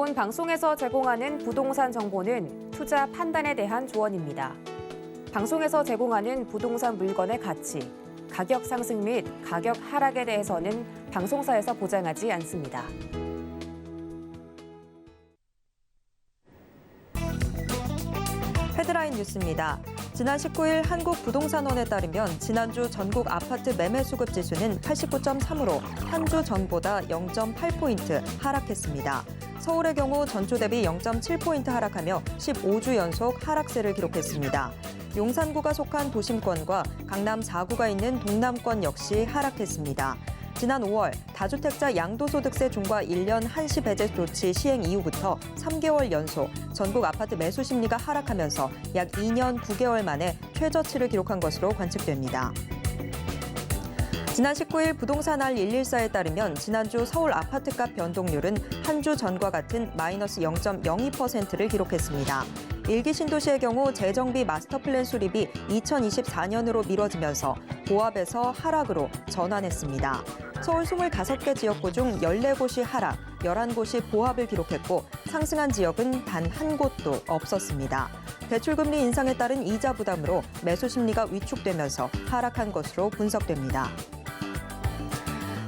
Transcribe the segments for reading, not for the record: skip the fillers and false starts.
본 방송에서 제공하는 부동산 정보는 투자 판단에 대한 조언입니다. 방송에서 제공하는 부동산 물건의 가치, 가격 상승 및 가격 하락에 대해서는 방송사에서 보장하지 않습니다. 헤드라인 뉴스입니다. 지난 19일 한국부동산원에 따르면 지난주 전국 아파트 매매 수급 지수는 89.3으로 한 주 전보다 0.8포인트 하락했습니다. 서울의 경우 전주 대비 0.7포인트 하락하며 15주 연속 하락세를 기록했습니다. 용산구가 속한 도심권과 강남 4구가 있는 동남권 역시 하락했습니다. 지난 5월 다주택자 양도소득세 중과 1년 한시 배제 조치 시행 이후부터 3개월 연속 전국 아파트 매수 심리가 하락하면서 약 2년 9개월 만에 최저치를 기록한 것으로 관측됩니다. 지난 19일 부동산알 114에 따르면 지난주 서울 아파트값 변동률은 한 주 전과 같은 마이너스 0.02%를 기록했습니다. 일기 신도시의 경우 재정비 마스터플랜 수립이 2024년으로 미뤄지면서 보합에서 하락으로 전환했습니다. 서울 25개 지역구 중 14곳이 하락, 11곳이 보합을 기록했고 상승한 지역은 단 한 곳도 없었습니다. 대출금리 인상에 따른 이자 부담으로 매수 심리가 위축되면서 하락한 것으로 분석됩니다.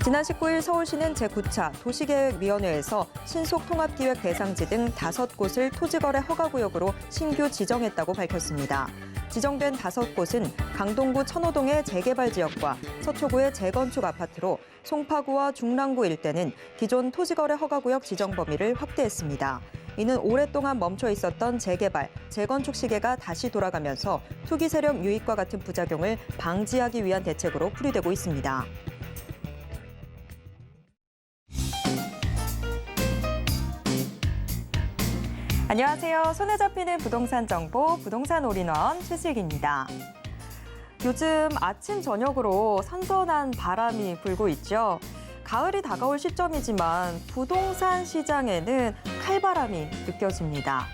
지난 19일 서울시는 제9차 도시계획위원회에서 신속통합기획 대상지 등 5곳을 토지거래 허가구역으로 신규 지정했다고 밝혔습니다. 지정된 5곳은 강동구 천호동의 재개발 지역과 서초구의 재건축 아파트로 송파구와 중랑구 일대는 기존 토지거래 허가구역 지정 범위를 확대했습니다. 이는 오랫동안 멈춰 있었던 재개발, 재건축 시계가 다시 돌아가면서 투기 세력 유입과 같은 부작용을 방지하기 위한 대책으로 풀이되고 있습니다. 안녕하세요. 손에 잡히는 부동산 정보, 부동산 올인원 최슬기입니다. 요즘 아침, 저녁으로 선선한 바람이 불고 있죠. 가을이 다가올 시점이지만 부동산 시장에는 칼바람이 느껴집니다.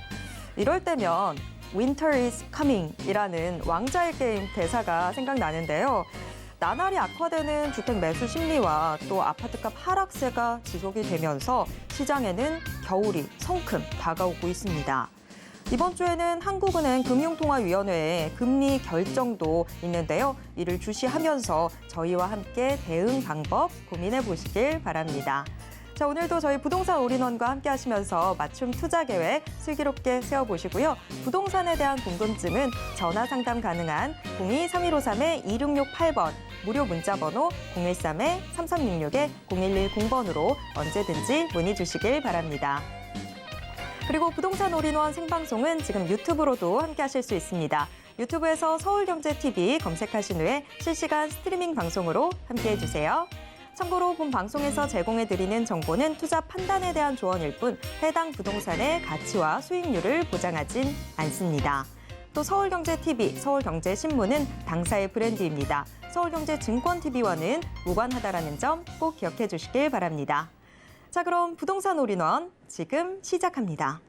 이럴 때면 Winter is coming 이라는 왕자의 게임 대사가 생각나는데요. 나날이 악화되는 주택 매수 심리와 또 아파트값 하락세가 지속이 되면서 시장에는 겨울이 성큼 다가오고 있습니다. 이번 주에는 한국은행 금융통화위원회의 금리 결정도 있는데요. 이를 주시하면서 저희와 함께 대응 방법 고민해 보시길 바랍니다. 자, 오늘도 저희 부동산 올인원과 함께 하시면서 맞춤 투자 계획 슬기롭게 세워보시고요. 부동산에 대한 궁금증은 전화 상담 가능한 02-3153-2668번, 무료 문자 번호 013-3366-0110번으로 언제든지 문의 주시길 바랍니다. 그리고 부동산 올인원 생방송은 지금 유튜브로도 함께 하실 수 있습니다. 유튜브에서 서울경제TV 검색하신 후에 실시간 스트리밍 방송으로 함께해 주세요. 참고로 본 방송에서 제공해드리는 정보는 투자 판단에 대한 조언일 뿐 해당 부동산의 가치와 수익률을 보장하진 않습니다. 또 서울경제TV, 서울경제신문은 당사의 브랜드입니다. 서울경제증권TV와는 무관하다라는 점 꼭 기억해 주시길 바랍니다. 자, 그럼 부동산 올인원 지금 시작합니다.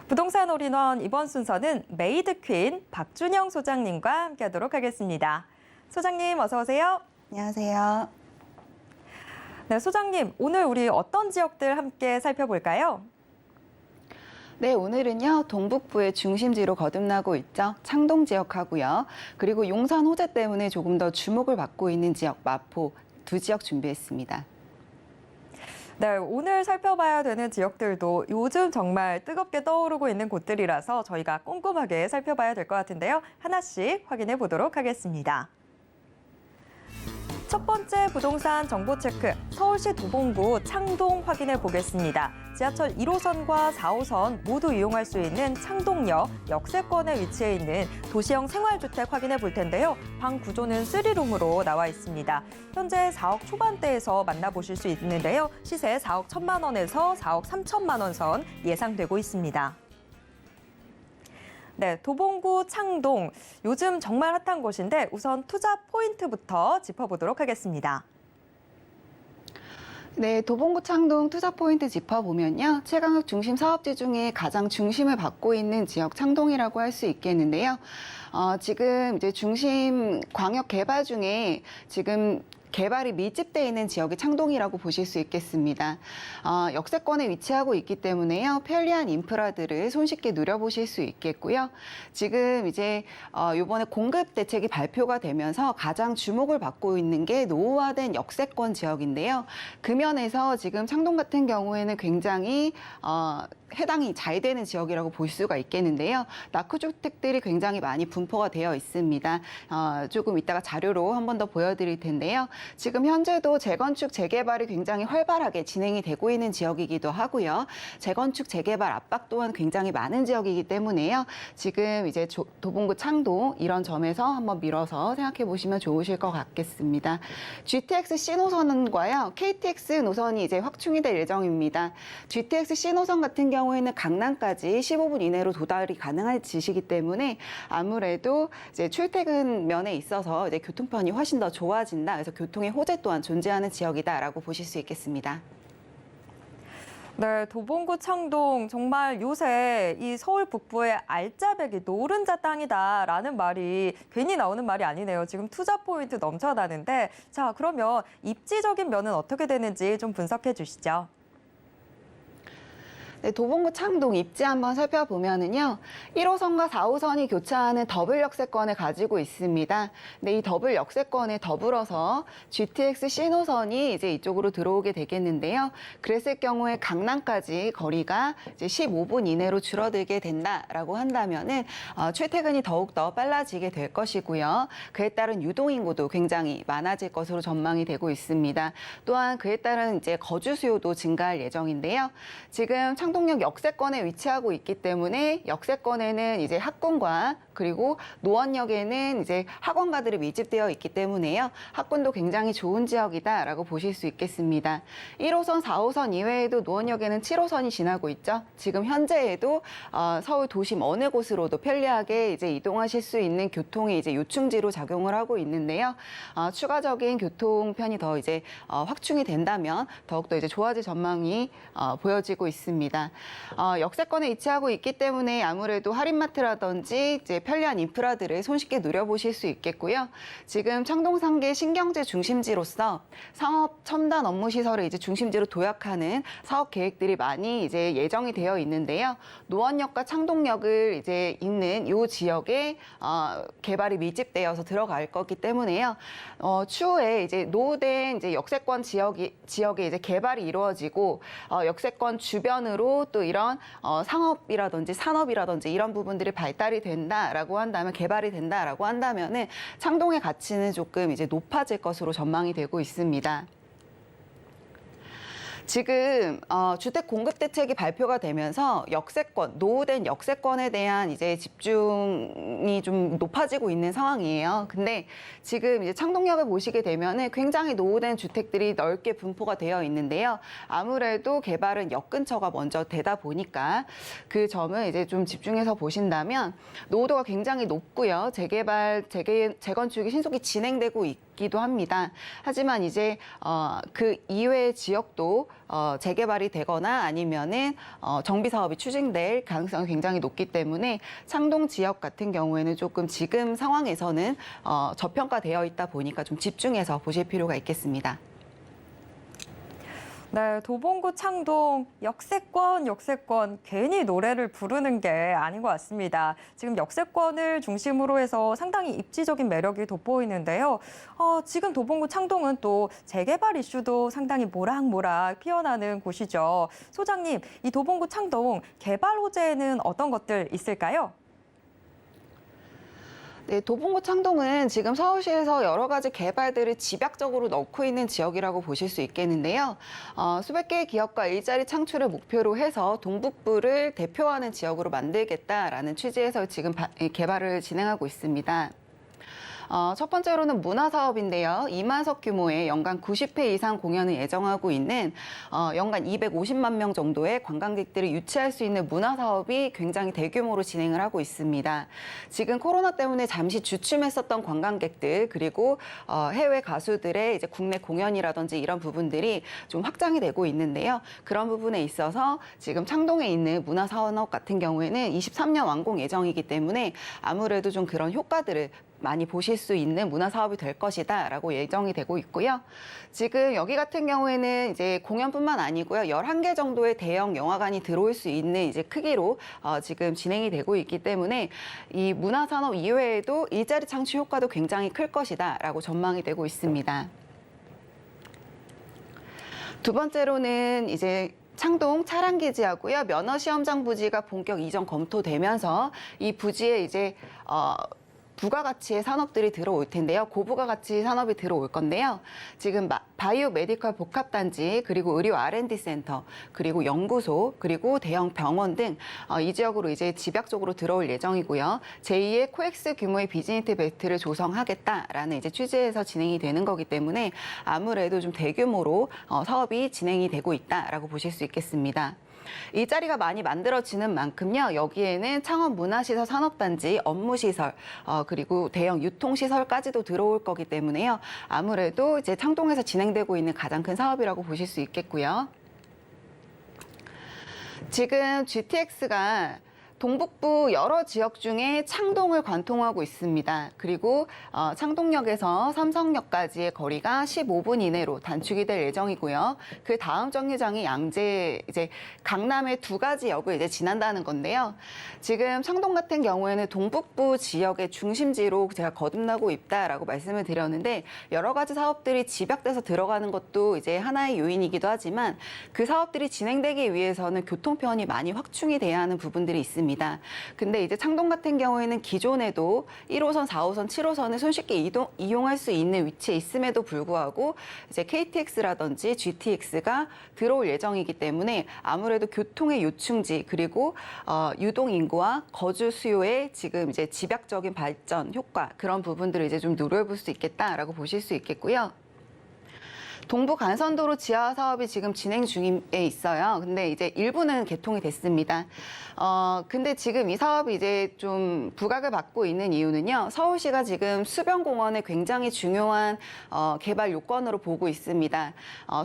부동산 올인원 이번 순서는 메이드 퀸 박준영 소장님과 함께하도록 하겠습니다. 소장님 어서 오세요. 안녕하세요. 네, 소장님 오늘 우리 어떤 지역들 함께 살펴볼까요? 네, 오늘은요 동북부의 중심지로 거듭나고 있죠. 창동 지역하고요. 그리고 용산 호재 때문에 조금 더 주목을 받고 있는 지역 마포 두 지역 준비했습니다. 네, 오늘 살펴봐야 되는 지역들도 요즘 정말 뜨겁게 떠오르고 있는 곳들이라서 저희가 꼼꼼하게 살펴봐야 될 것 같은데요. 하나씩 확인해 보도록 하겠습니다. 첫 번째 부동산 정보 체크, 서울시 도봉구 창동 확인해 보겠습니다. 지하철 1호선과 4호선 모두 이용할 수 있는 창동역 역세권에 위치해 있는 도시형 생활주택 확인해 볼 텐데요. 방 구조는 3룸으로 나와 있습니다. 현재 4억 초반대에서 만나보실 수 있는데요. 시세 4억 1천만 원에서 4억 3천만 원 선 예상되고 있습니다. 네, 도봉구 창동, 요즘 정말 핫한 곳인데 우선 투자 포인트부터 짚어보도록 하겠습니다. 네, 도봉구 창동 투자 포인트 짚어보면요. 최강욱 중심 사업지 중에 가장 중심을 받고 있는 지역 창동이라고 할 수 있겠는데요. 지금 이제 중심 광역 개발 중에 지금 개발이 밀집되어 있는 지역이 창동이라고 보실 수 있겠습니다. 역세권에 위치하고 있기 때문에요. 편리한 인프라들을 손쉽게 누려보실 수 있겠고요. 지금 이제 이번에 공급 대책이 발표가 되면서 가장 주목을 받고 있는 게 노후화된 역세권 지역인데요. 그 면에서 지금 창동 같은 경우에는 굉장히 해당이 잘 되는 지역이라고 볼 수가 있겠는데요. 낙후주택들이 굉장히 많이 분포가 되어 있습니다. 조금 이따가 자료로 한 번 더 보여드릴 텐데요. 지금 현재도 재건축, 재개발이 굉장히 활발하게 진행이 되고 있는 지역이기도 하고요. 재건축, 재개발 압박 또한 굉장히 많은 지역이기 때문에요. 지금 이제 도봉구 창동 이런 점에서 한번 밀어서 생각해 보시면 좋으실 것 같겠습니다. GTX C 노선과요, KTX 노선이 이제 확충이 될 예정입니다. GTX C 노선 같은 경우에는 강남까지 15분 이내로 도달이 가능할 지시기 때문에 아무래도 이제 출퇴근 면에 있어서 이제 교통편이 훨씬 더 좋아진다. 그래서 교통의 호재 또한 존재하는 지역이다라고 보실 수 있겠습니다. 네, 도봉구 창동 정말 요새 이 서울 북부의 알짜배기 노른자 땅이다라는 말이 괜히 나오는 말이 아니네요. 지금 투자 포인트 넘쳐나는데 자, 그러면 입지적인 면은 어떻게 되는지 좀 분석해 주시죠. 네, 도봉구 창동 입지 한번 살펴보면은요, 1호선과 4호선이 교차하는 더블 역세권을 가지고 있습니다. 근데 이 더블 역세권에 더불어서 GTX 신호선이 이제 이쪽으로 들어오게 되겠는데요. 그랬을 경우에 강남까지 거리가 이제 15분 이내로 줄어들게 된다라고 한다면은 출퇴근이 더욱더 빨라지게 될 것이고요. 그에 따른 유동인구도 굉장히 많아질 것으로 전망이 되고 있습니다. 또한 그에 따른 이제 거주 수요도 증가할 예정인데요. 지금 창동역 역세권에 위치하고 있기 때문에 역세권에는 이제 학군과 그리고 노원역에는 이제 학원가들이 밀집되어 있기 때문에요. 학군도 굉장히 좋은 지역이다라고 보실 수 있겠습니다. 1호선, 4호선 이외에도 노원역에는 7호선이 지나고 있죠. 지금 현재에도 서울 도심 어느 곳으로도 편리하게 이제 이동하실 수 있는 교통의 이제 요충지로 작용을 하고 있는데요. 추가적인 교통편이 더 이제 확충이 된다면 더욱더 이제 좋아질 전망이 보여지고 있습니다. 역세권에 위치하고 있기 때문에 아무래도 할인마트라든지 이제 편리한 인프라들을 손쉽게 누려보실 수 있겠고요. 지금 창동상계 신경제 중심지로서 상업 첨단 업무 시설을 이제 중심지로 도약하는 사업 계획들이 많이 이제 예정이 되어 있는데요. 노원역과 창동역을 이제 잇는 이 지역에 개발이 밀집되어서 들어갈 거기 때문에요. 추후에 이제 노후된 이제 역세권 지역에 이제 개발이 이루어지고 역세권 주변으로 또 이런 상업이라든지 산업이라든지 이런 부분들이 발달이 된다라고 한다면 개발이 된다라고 한다면은 창동의 가치는 조금 이제 높아질 것으로 전망이 되고 있습니다. 지금 주택 공급 대책이 발표가 되면서 역세권, 노후된 역세권에 대한 이제 집중이 좀 높아지고 있는 상황이에요. 근데 지금 이제 창동역을 보시게 되면은 굉장히 노후된 주택들이 넓게 분포가 되어 있는데요. 아무래도 개발은 역 근처가 먼저 되다 보니까 그 점을 이제 좀 집중해서 보신다면 노후도가 굉장히 높고요. 재건축이 신속히 진행되고 있기도 합니다. 하지만 이제 그 이외의 지역도 재개발이 되거나 아니면은 정비 사업이 추진될 가능성이 굉장히 높기 때문에 창동 지역 같은 경우에는 조금 지금 상황에서는 저평가되어 있다 보니까 좀 집중해서 보실 필요가 있겠습니다. 네, 도봉구 창동 역세권 괜히 노래를 부르는 게 아닌 것 같습니다. 지금 역세권을 중심으로 해서 상당히 입지적인 매력이 돋보이는데요. 지금 도봉구 창동은 또 재개발 이슈도 상당히 모락모락 피어나는 곳이죠. 소장님, 이 도봉구 창동 개발 호재에는 어떤 것들 있을까요? 네, 도봉구 창동은 지금 서울시에서 여러 가지 개발들을 집약적으로 넣고 있는 지역이라고 보실 수 있겠는데요. 수백 개의 기업과 일자리 창출을 목표로 해서 동북부를 대표하는 지역으로 만들겠다라는 취지에서 지금 개발을 진행하고 있습니다. 첫 번째로는 문화사업인데요. 2만석 규모의 연간 90회 이상 공연을 예정하고 있는 연간 250만 명 정도의 관광객들을 유치할 수 있는 문화사업이 굉장히 대규모로 진행을 하고 있습니다. 지금 코로나 때문에 잠시 주춤했었던 관광객들 그리고 해외 가수들의 이제 국내 공연이라든지 이런 부분들이 좀 확장이 되고 있는데요. 그런 부분에 있어서 지금 창동에 있는 문화사업 같은 경우에는 23년 완공 예정이기 때문에 아무래도 좀 그런 효과들을 많이 보실 수 있는 문화사업이 될 것이다라고 예정이 되고 있고요. 지금 여기 같은 경우에는 이제 공연뿐만 아니고요. 11개 정도의 대형 영화관이 들어올 수 있는 이제 크기로 지금 진행이 되고 있기 때문에 이 문화산업 이외에도 일자리 창출 효과도 굉장히 클 것이다라고 전망이 되고 있습니다. 두 번째로는 이제 창동 차량기지하고요. 면허시험장 부지가 본격 이전 검토되면서 이 부지에 이제 부가가치의 산업들이 들어올 텐데요. 고부가가치 산업이 들어올 건데요. 지금 바이오 메디컬 복합단지, 그리고 의료 R&D 센터, 그리고 연구소, 그리고 대형 병원 등 이 지역으로 이제 집약적으로 들어올 예정이고요. 제2의 코엑스 규모의 비즈니스 벨트를 조성하겠다라는 이제 취지에서 진행이 되는 거기 때문에 아무래도 좀 대규모로 사업이 진행이 되고 있다라고 보실 수 있겠습니다. 일자리가 많이 만들어지는 만큼요. 여기에는 창원 문화시설 산업단지, 업무시설, 그리고 대형 유통시설까지도 들어올 거기 때문에요. 아무래도 이제 창동에서 진행되고 있는 가장 큰 사업이라고 보실 수 있겠고요. 지금 GTX가 동북부 여러 지역 중에 창동을 관통하고 있습니다. 그리고 창동역에서 삼성역까지의 거리가 15분 이내로 단축이 될 예정이고요. 그 다음 정류장이 양재, 이제 강남의 두 가지 역을 이제 지난다는 건데요. 지금 창동 같은 경우에는 동북부 지역의 중심지로 제가 거듭나고 있다라고 말씀을 드렸는데 여러 가지 사업들이 집약돼서 들어가는 것도 이제 하나의 요인이기도 하지만 그 사업들이 진행되기 위해서는 교통편이 많이 확충이 돼야 하는 부분들이 있습니다. 근데 이제 창동 같은 경우에는 기존에도 1호선, 4호선, 7호선을 손쉽게 이용할 수 있는 위치에 있음에도 불구하고 이제 KTX라든지 GTX가 들어올 예정이기 때문에 아무래도 교통의 요충지 그리고 유동 인구와 거주 수요의 지금 이제 집약적인 발전 효과 그런 부분들을 이제 좀 노려볼 수 있겠다라고 보실 수 있겠고요. 동부 간선도로 지하 사업이 지금 진행 중에 있어요. 근데 이제 일부는 개통이 됐습니다. 근데 지금 이 사업이 이제 좀 부각을 받고 있는 이유는요. 서울시가 지금 수변공원을 굉장히 중요한 개발 요건으로 보고 있습니다.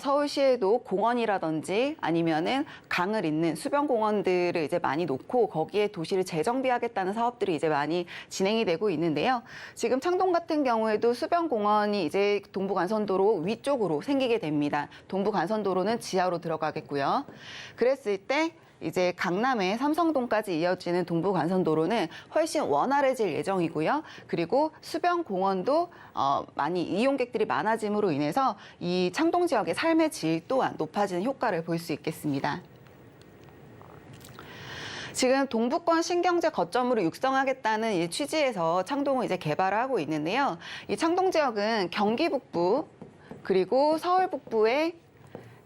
서울시에도 공원이라든지 아니면은 강을 잇는 수변공원들을 이제 많이 놓고 거기에 도시를 재정비하겠다는 사업들이 이제 많이 진행이 되고 있는데요. 지금 창동 같은 경우에도 수변공원이 이제 동부 간선도로 위쪽으로 생기게 됩니다. 동부 간선도로는 지하로 들어가겠고요. 그랬을 때 이제 강남의 삼성동까지 이어지는 동부 간선도로는 훨씬 원활해질 예정이고요. 그리고 수변공원도 많이 이용객들이 많아짐으로 인해서 이 창동 지역의 삶의 질 또한 높아지는 효과를 볼 수 있겠습니다. 지금 동부권 신경제 거점으로 육성하겠다는 이 취지에서 창동을 이제 개발을 하고 있는데요. 이 창동 지역은 경기 북부 그리고 서울 북부의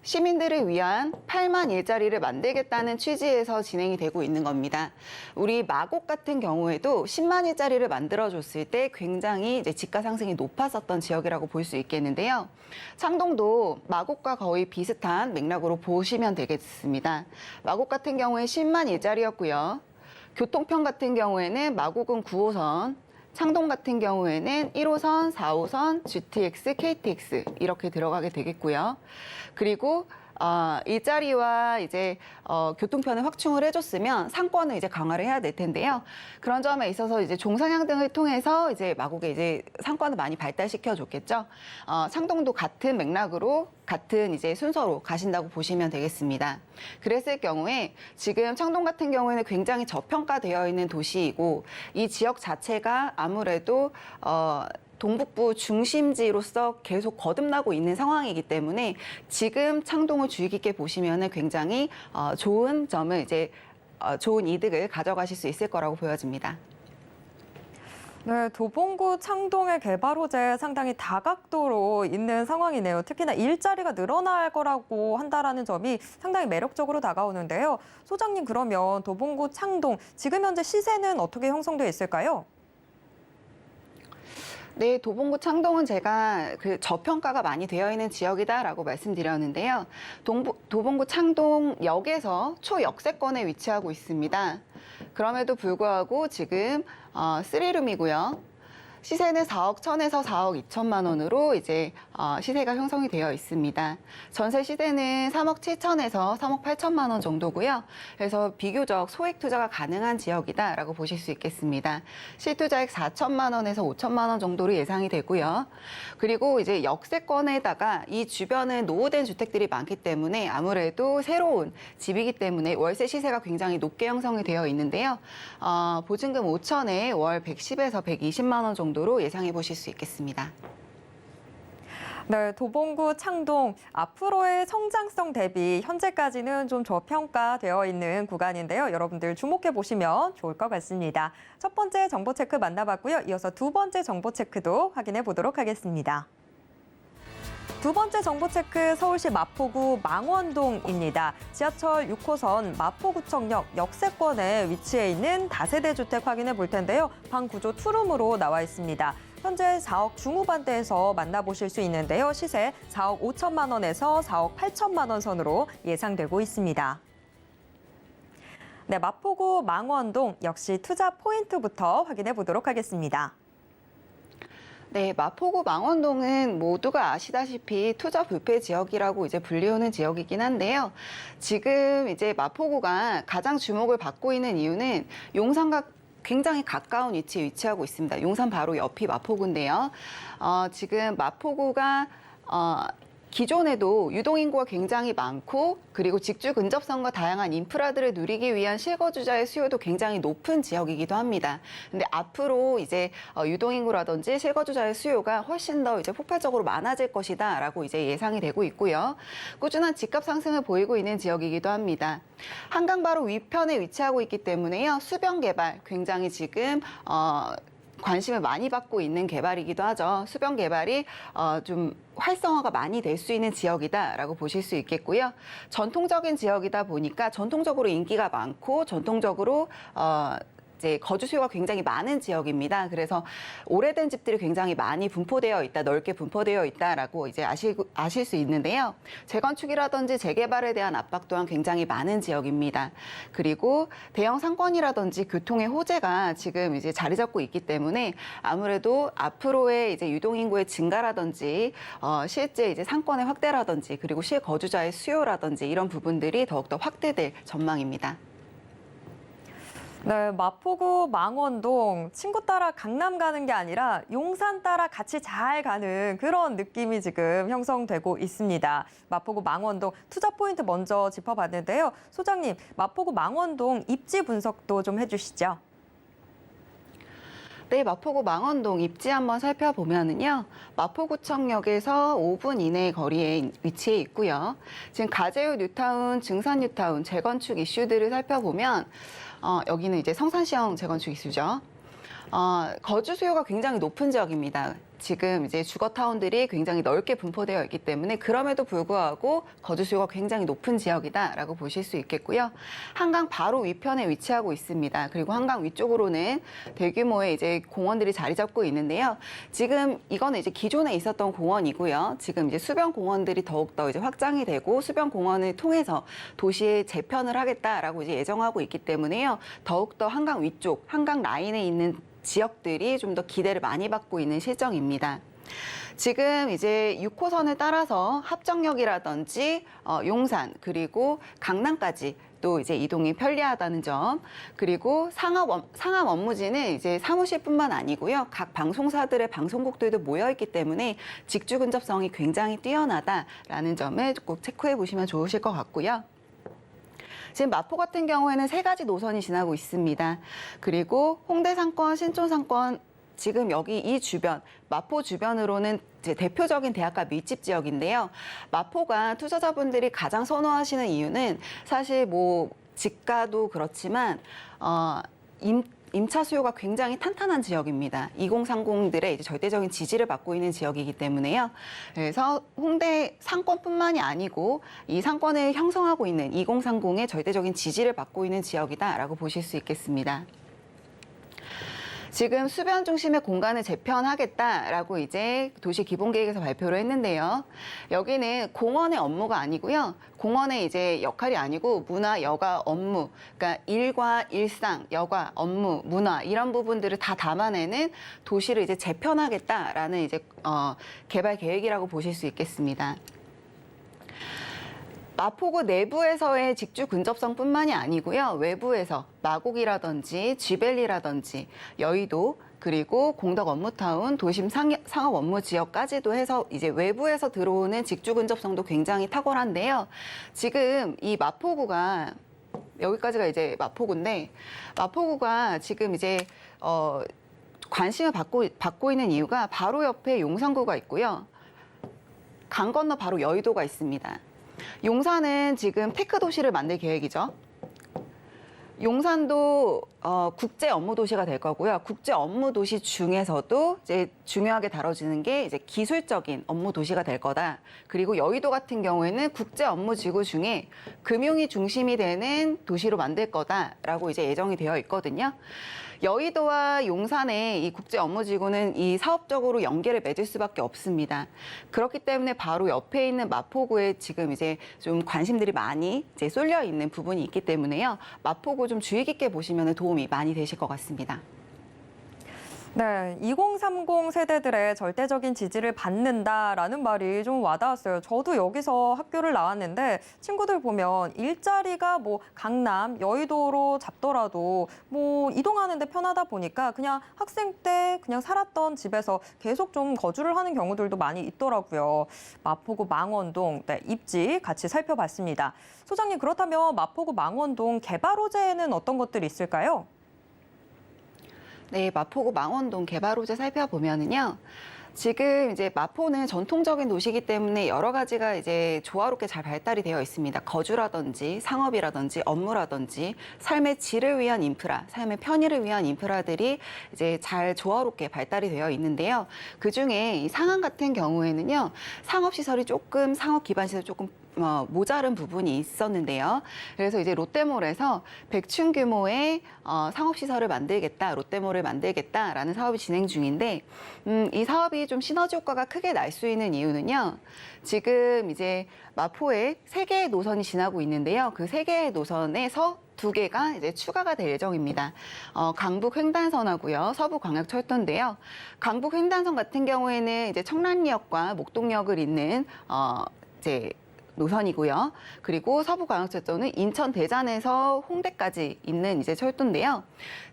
시민들을 위한 8만 일자리를 만들겠다는 취지에서 진행이 되고 있는 겁니다. 우리 마곡 같은 경우에도 10만 일자리를 만들어줬을 때 굉장히 이제 집가 상승이 높았었던 지역이라고 볼 수 있겠는데요. 창동도 마곡과 거의 비슷한 맥락으로 보시면 되겠습니다. 마곡 같은 경우에 10만 일자리였고요. 교통편 같은 경우에는 마곡은 9호선, 창동 같은 경우에는 1호선, 4호선, GTX, KTX 이렇게 들어가게 되겠고요. 그리고 일자리와 이제 교통편을 확충을 해줬으면 상권을 이제 강화를 해야 될 텐데요. 그런 점에 있어서 이제 종상향 등을 통해서 이제 마곡에 이제 상권을 많이 발달시켜 줬겠죠. 창동도 같은 맥락으로 같은 이제 순서로 가신다고 보시면 되겠습니다. 그랬을 경우에 지금 창동 같은 경우에는 굉장히 저평가되어 있는 도시이고 이 지역 자체가 아무래도 동북부 중심지로서 계속 거듭나고 있는 상황이기 때문에 지금 창동을 주의 깊게 보시면은 굉장히 좋은 점을 이제 좋은 이득을 가져가실 수 있을 거라고 보여집니다. 네, 도봉구 창동의 개발 호재 상당히 다각도로 있는 상황이네요. 특히나 일자리가 늘어날 거라고 한다라는 점이 상당히 매력적으로 다가오는데요. 소장님, 그러면 도봉구 창동 지금 현재 시세는 어떻게 형성되어 있을까요? 네, 도봉구 창동은 제가 그 저평가가 많이 되어 있는 지역이다라고 말씀드렸는데요. 도봉구 창동역에서 초역세권에 위치하고 있습니다. 그럼에도 불구하고 지금 3룸이고요. 시세는 4억 1천에서 4억 2천만 원으로 이제 시세가 형성이 되어 있습니다. 전세 시세는 3억 7천에서 3억 8천만 원 정도고요. 그래서 비교적 소액 투자가 가능한 지역이다라고 보실 수 있겠습니다. 실투자액 4천만 원에서 5천만 원 정도로 예상이 되고요. 그리고 이제 역세권에다가 이 주변은 노후된 주택들이 많기 때문에 아무래도 새로운 집이기 때문에 월세 시세가 굉장히 높게 형성이 되어 있는데요. 보증금 5천에 월 110에서 120만 원 정도로 예상해 보실 수 있겠습니다. 네, 도봉구 창동 앞으로의 성장성 대비 현재까지는 좀 저평가되어 있는 구간인데요. 여러분들 주목해 보시면 좋을 것 같습니다. 첫 번째 정보 체크 만나봤고요. 이어서 두 번째 정보 체크도 확인해 보도록 하겠습니다. 두 번째 정보 체크 서울시 마포구 망원동입니다. 지하철 6호선 마포구청역 역세권에 위치해 있는 다세대 주택 확인해 볼 텐데요. 방 구조 투룸으로 나와 있습니다. 현재 4억 중후반대에서 만나보실 수 있는데요. 시세 4억 5천만 원에서 4억 8천만 원 선으로 예상되고 있습니다. 네, 마포구 망원동 역시 투자 포인트부터 확인해 보도록 하겠습니다. 네, 마포구 망원동은 모두가 아시다시피 투자 불패 지역이라고 이제 불리우는 지역이긴 한데요. 지금 이제 마포구가 가장 주목을 받고 있는 이유는 용산과 굉장히 가까운 위치에 위치하고 있습니다. 용산 바로 옆이 마포구인데요. 지금 마포구가 기존에도 유동인구가 굉장히 많고 그리고 직주 근접성과 다양한 인프라들을 누리기 위한 실거주자의 수요도 굉장히 높은 지역이기도 합니다. 근데 앞으로 이제 유동인구라든지 실거주자의 수요가 훨씬 더 이제 폭발적으로 많아질 것이다라고 이제 예상이 되고 있고요. 꾸준한 집값 상승을 보이고 있는 지역이기도 합니다. 한강 바로 위편에 위치하고 있기 때문에요. 수변 개발 굉장히 지금 관심을 많이 받고 있는 개발이기도 하죠. 수변 개발이 좀 활성화가 많이 될 수 있는 지역이다라고 보실 수 있겠고요. 전통적인 지역이다 보니까 전통적으로 인기가 많고 전통적으로 이제 거주 수요가 굉장히 많은 지역입니다. 그래서 오래된 집들이 굉장히 많이 분포되어 있다, 넓게 분포되어 있다라고 이제 아실 수 있는데요. 재건축이라든지 재개발에 대한 압박 또한 굉장히 많은 지역입니다. 그리고 대형 상권이라든지 교통의 호재가 지금 이제 자리 잡고 있기 때문에 아무래도 앞으로의 이제 유동인구의 증가라든지 실제 이제 상권의 확대라든지 그리고 실거주자의 수요라든지 이런 부분들이 더욱더 확대될 전망입니다. 네, 마포구 망원동 친구 따라 강남 가는 게 아니라 용산 따라 같이 잘 가는 그런 느낌이 지금 형성되고 있습니다. 마포구 망원동 투자 포인트 먼저 짚어봤는데요. 소장님, 마포구 망원동 입지 분석도 좀 해주시죠. 네, 마포구 망원동 입지 한번 살펴보면은요. 마포구청역에서 5분 이내 거리에 위치해 있고요. 지금 가재유 뉴타운, 증산 뉴타운 재건축 이슈들을 살펴보면 여기는 이제 성산시형 재건축 이슈죠. 거주 수요가 굉장히 높은 지역입니다. 지금 이제 주거타운들이 굉장히 넓게 분포되어 있기 때문에 그럼에도 불구하고 거주 수요가 굉장히 높은 지역이다라고 보실 수 있겠고요. 한강 바로 위편에 위치하고 있습니다. 그리고 한강 위쪽으로는 대규모의 이제 공원들이 자리 잡고 있는데요. 지금 이거는 이제 기존에 있었던 공원이고요. 지금 이제 수변 공원들이 더욱더 이제 확장이 되고 수변 공원을 통해서 도시에 재편을 하겠다라고 이제 예정하고 있기 때문에요. 더욱더 한강 위쪽, 한강 라인에 있는 지역들이 좀 더 기대를 많이 받고 있는 실정입니다. 지금 이제 6호선을 따라서 합정역이라든지 용산 그리고 강남까지 또 이제 이동이 편리하다는 점, 그리고 상암 업무지는 이제 사무실뿐만 아니고요. 각 방송사들의 방송국들도 모여 있기 때문에 직주 근접성이 굉장히 뛰어나다라는 점을 꼭 체크해 보시면 좋으실 것 같고요. 지금 마포 같은 경우에는 3가지 노선이 지나고 있습니다. 그리고 홍대 상권, 신촌 상권, 지금 여기 이 주변, 마포 주변으로는 이제 대표적인 대학가 밀집 지역인데요. 마포가 투자자분들이 가장 선호하시는 이유는 사실 뭐 집가도 그렇지만 임차 수요가 굉장히 탄탄한 지역입니다. 2030들의 이제 절대적인 지지를 받고 있는 지역이기 때문에요. 그래서 홍대 상권뿐만이 아니고 이 상권을 형성하고 있는 2030의 절대적인 지지를 받고 있는 지역이다라고 보실 수 있겠습니다. 지금 수변 중심의 공간을 재편하겠다라고 이제 도시 기본계획에서 발표를 했는데요. 여기는 공원의 업무가 아니고요. 공원의 이제 역할이 아니고 문화, 여가, 업무, 그러니까 일과 일상, 여가, 업무, 문화 이런 부분들을 다 담아내는 도시를 이제 재편하겠다라는 이제 개발 계획이라고 보실 수 있겠습니다. 마포구 내부에서의 직주 근접성뿐만이 아니고요. 외부에서 마곡이라든지 쥐밸리라든지 여의도 그리고 공덕 업무타운, 도심 상업 업무 지역까지도 해서 이제 외부에서 들어오는 직주 근접성도 굉장히 탁월한데요. 지금 이 마포구가 여기까지가 이제 마포구인데 마포구가 지금 이제 관심을 받고 있는 이유가 바로 옆에 용산구가 있고요. 강 건너 바로 여의도가 있습니다. 용산은 지금 테크 도시를 만들 계획이죠. 용산도 국제 업무 도시가 될 거고요. 국제 업무 도시 중에서도 이제 중요하게 다뤄지는 게 이제 기술적인 업무 도시가 될 거다. 그리고 여의도 같은 경우에는 국제 업무 지구 중에 금융이 중심이 되는 도시로 만들 거다라고 이제 예정이 되어 있거든요. 여의도와 용산의 이 국제 업무지구는 이 사업적으로 연계를 맺을 수밖에 없습니다. 그렇기 때문에 바로 옆에 있는 마포구에 지금 이제 좀 관심들이 많이 이제 쏠려 있는 부분이 있기 때문에요. 마포구 좀 주의 깊게 보시면 도움이 많이 되실 것 같습니다. 네, 2030 세대들의 절대적인 지지를 받는다라는 말이 좀 와닿았어요. 저도 여기서 학교를 나왔는데 친구들 보면 일자리가 뭐 강남, 여의도로 잡더라도 뭐 이동하는데 편하다 보니까 그냥 학생 때 그냥 살았던 집에서 계속 좀 거주를 하는 경우들도 많이 있더라고요. 마포구 망원동 입지 같이 살펴봤습니다. 소장님, 그렇다면 마포구 망원동 개발 호재에는 어떤 것들이 있을까요? 네, 마포구 망원동 개발 호재 살펴보면은요. 지금 이제 마포는 전통적인 도시이기 때문에 여러 가지가 이제 조화롭게 잘 발달이 되어 있습니다. 거주라든지 상업이라든지 업무라든지 삶의 질을 위한 인프라, 삶의 편의를 위한 인프라들이 이제 잘 조화롭게 발달이 되어 있는데요. 그중에 이 상암 같은 경우에는요. 상업시설이 조금 상업 기반 시설이 조금 모자른 부분이 있었는데요. 그래서 이제 롯데몰에서 100층 규모의 상업시설을 만들겠다, 롯데몰을 만들겠다라는 사업이 진행 중인데, 이 사업이 좀 시너지 효과가 크게 날 수 있는 이유는요. 지금 이제 마포에 3개의 노선이 지나고 있는데요. 그 3개의 노선에서 2개가 이제 추가가 될 예정입니다. 강북 횡단선하고요, 서부 광역철도인데요. 강북 횡단선 같은 경우에는 이제 청란리역과 목동역을 잇는 이제 노선이고요. 그리고 서부광역철도는 인천 대전에서 홍대까지 있는 이제 철도인데요.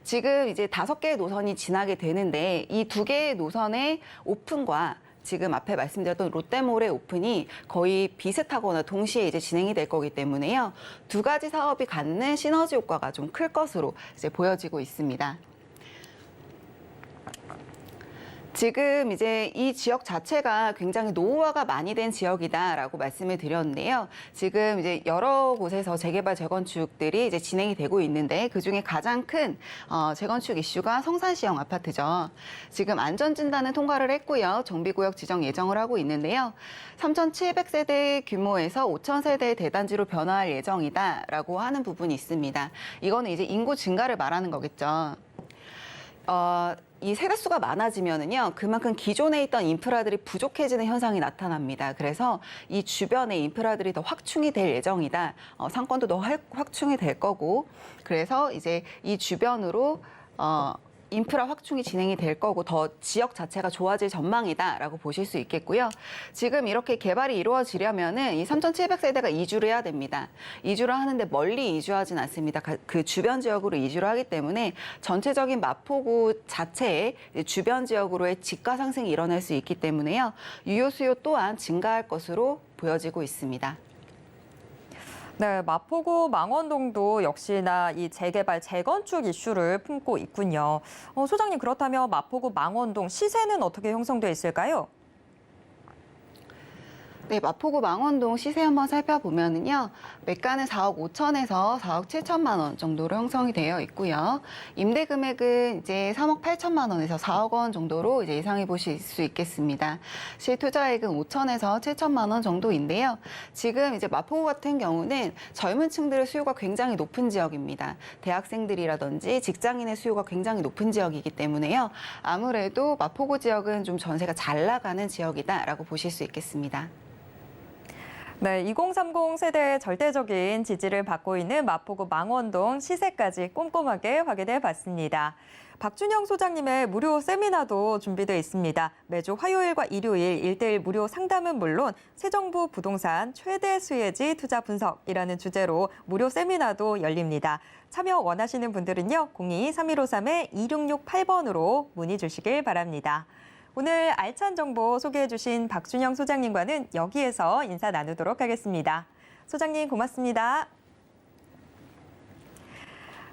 지금 이제 5개의 노선이 지나게 되는데 이 2개의 노선의 오픈과 지금 앞에 말씀드렸던 롯데몰의 오픈이 거의 비슷하거나 동시에 이제 진행이 될 거기 때문에요. 2가지 사업이 갖는 시너지 효과가 좀 클 것으로 이제 보여지고 있습니다. 지금 이제 이 지역 자체가 굉장히 노후화가 많이 된 지역이다라고 말씀을 드렸는데요. 지금 이제 여러 곳에서 재개발, 재건축들이 이제 진행이 되고 있는데 그중에 가장 큰 재건축 이슈가 성산시형 아파트죠. 지금 안전진단은 통과를 했고요. 정비구역 지정 예정을 하고 있는데요. 3,700세대 규모에서 5,000세대 대단지로 변화할 예정이다라고 하는 부분이 있습니다. 이거는 이제 인구 증가를 말하는 거겠죠. 이 세대수가 많아지면은요, 그만큼 기존에 있던 인프라들이 부족해지는 현상이 나타납니다. 그래서 이 주변의 인프라들이 더 확충이 될 예정이다. 상권도 더 확충이 될 거고, 그래서 이제 이 주변으로 인프라 확충이 진행이 될 거고 더 지역 자체가 좋아질 전망이다라고 보실 수 있겠고요. 지금 이렇게 개발이 이루어지려면은 이 3,700세대가 이주를 해야 됩니다. 이주를 하는데 멀리 이주하진 않습니다. 그 주변 지역으로 이주를 하기 때문에 전체적인 마포구 자체의 주변 지역으로의 집가 상승이 일어날 수 있기 때문에요. 유효 수요 또한 증가할 것으로 보여지고 있습니다. 네, 마포구 망원동도 역시나 이 재개발, 재건축 이슈를 품고 있군요. 소장님, 그렇다면 마포구 망원동 시세는 어떻게 형성돼 있을까요? 네, 마포구 망원동 시세 한번 살펴보면은요. 매가는 4억 5천에서 4억 7천만 원 정도로 형성이 되어 있고요. 임대 금액은 이제 3억 8천만 원에서 4억 원 정도로 이제 예상해 보실 수 있겠습니다. 실투자액은 5천에서 7천만 원 정도인데요. 지금 이제 마포구 같은 경우는 젊은 층들의 수요가 굉장히 높은 지역입니다. 대학생들이라든지 직장인의 수요가 굉장히 높은 지역이기 때문에요. 아무래도 마포구 지역은 좀 전세가 잘 나가는 지역이다라고 보실 수 있겠습니다. 네, 2030 세대의 절대적인 지지를 받고 있는 마포구 망원동 시세까지 꼼꼼하게 확인해 봤습니다. 박준영 소장님의 무료 세미나도 준비되어 있습니다. 매주 화요일과 일요일 1대1 무료 상담은 물론 새 정부 부동산 최대 수혜지 투자 분석이라는 주제로 무료 세미나도 열립니다. 참여 원하시는 분들은요, 02-3153-2668번으로 문의 주시길 바랍니다. 오늘 알찬 정보 소개해 주신 박준영 소장님과는 여기에서 인사 나누도록 하겠습니다. 소장님 고맙습니다.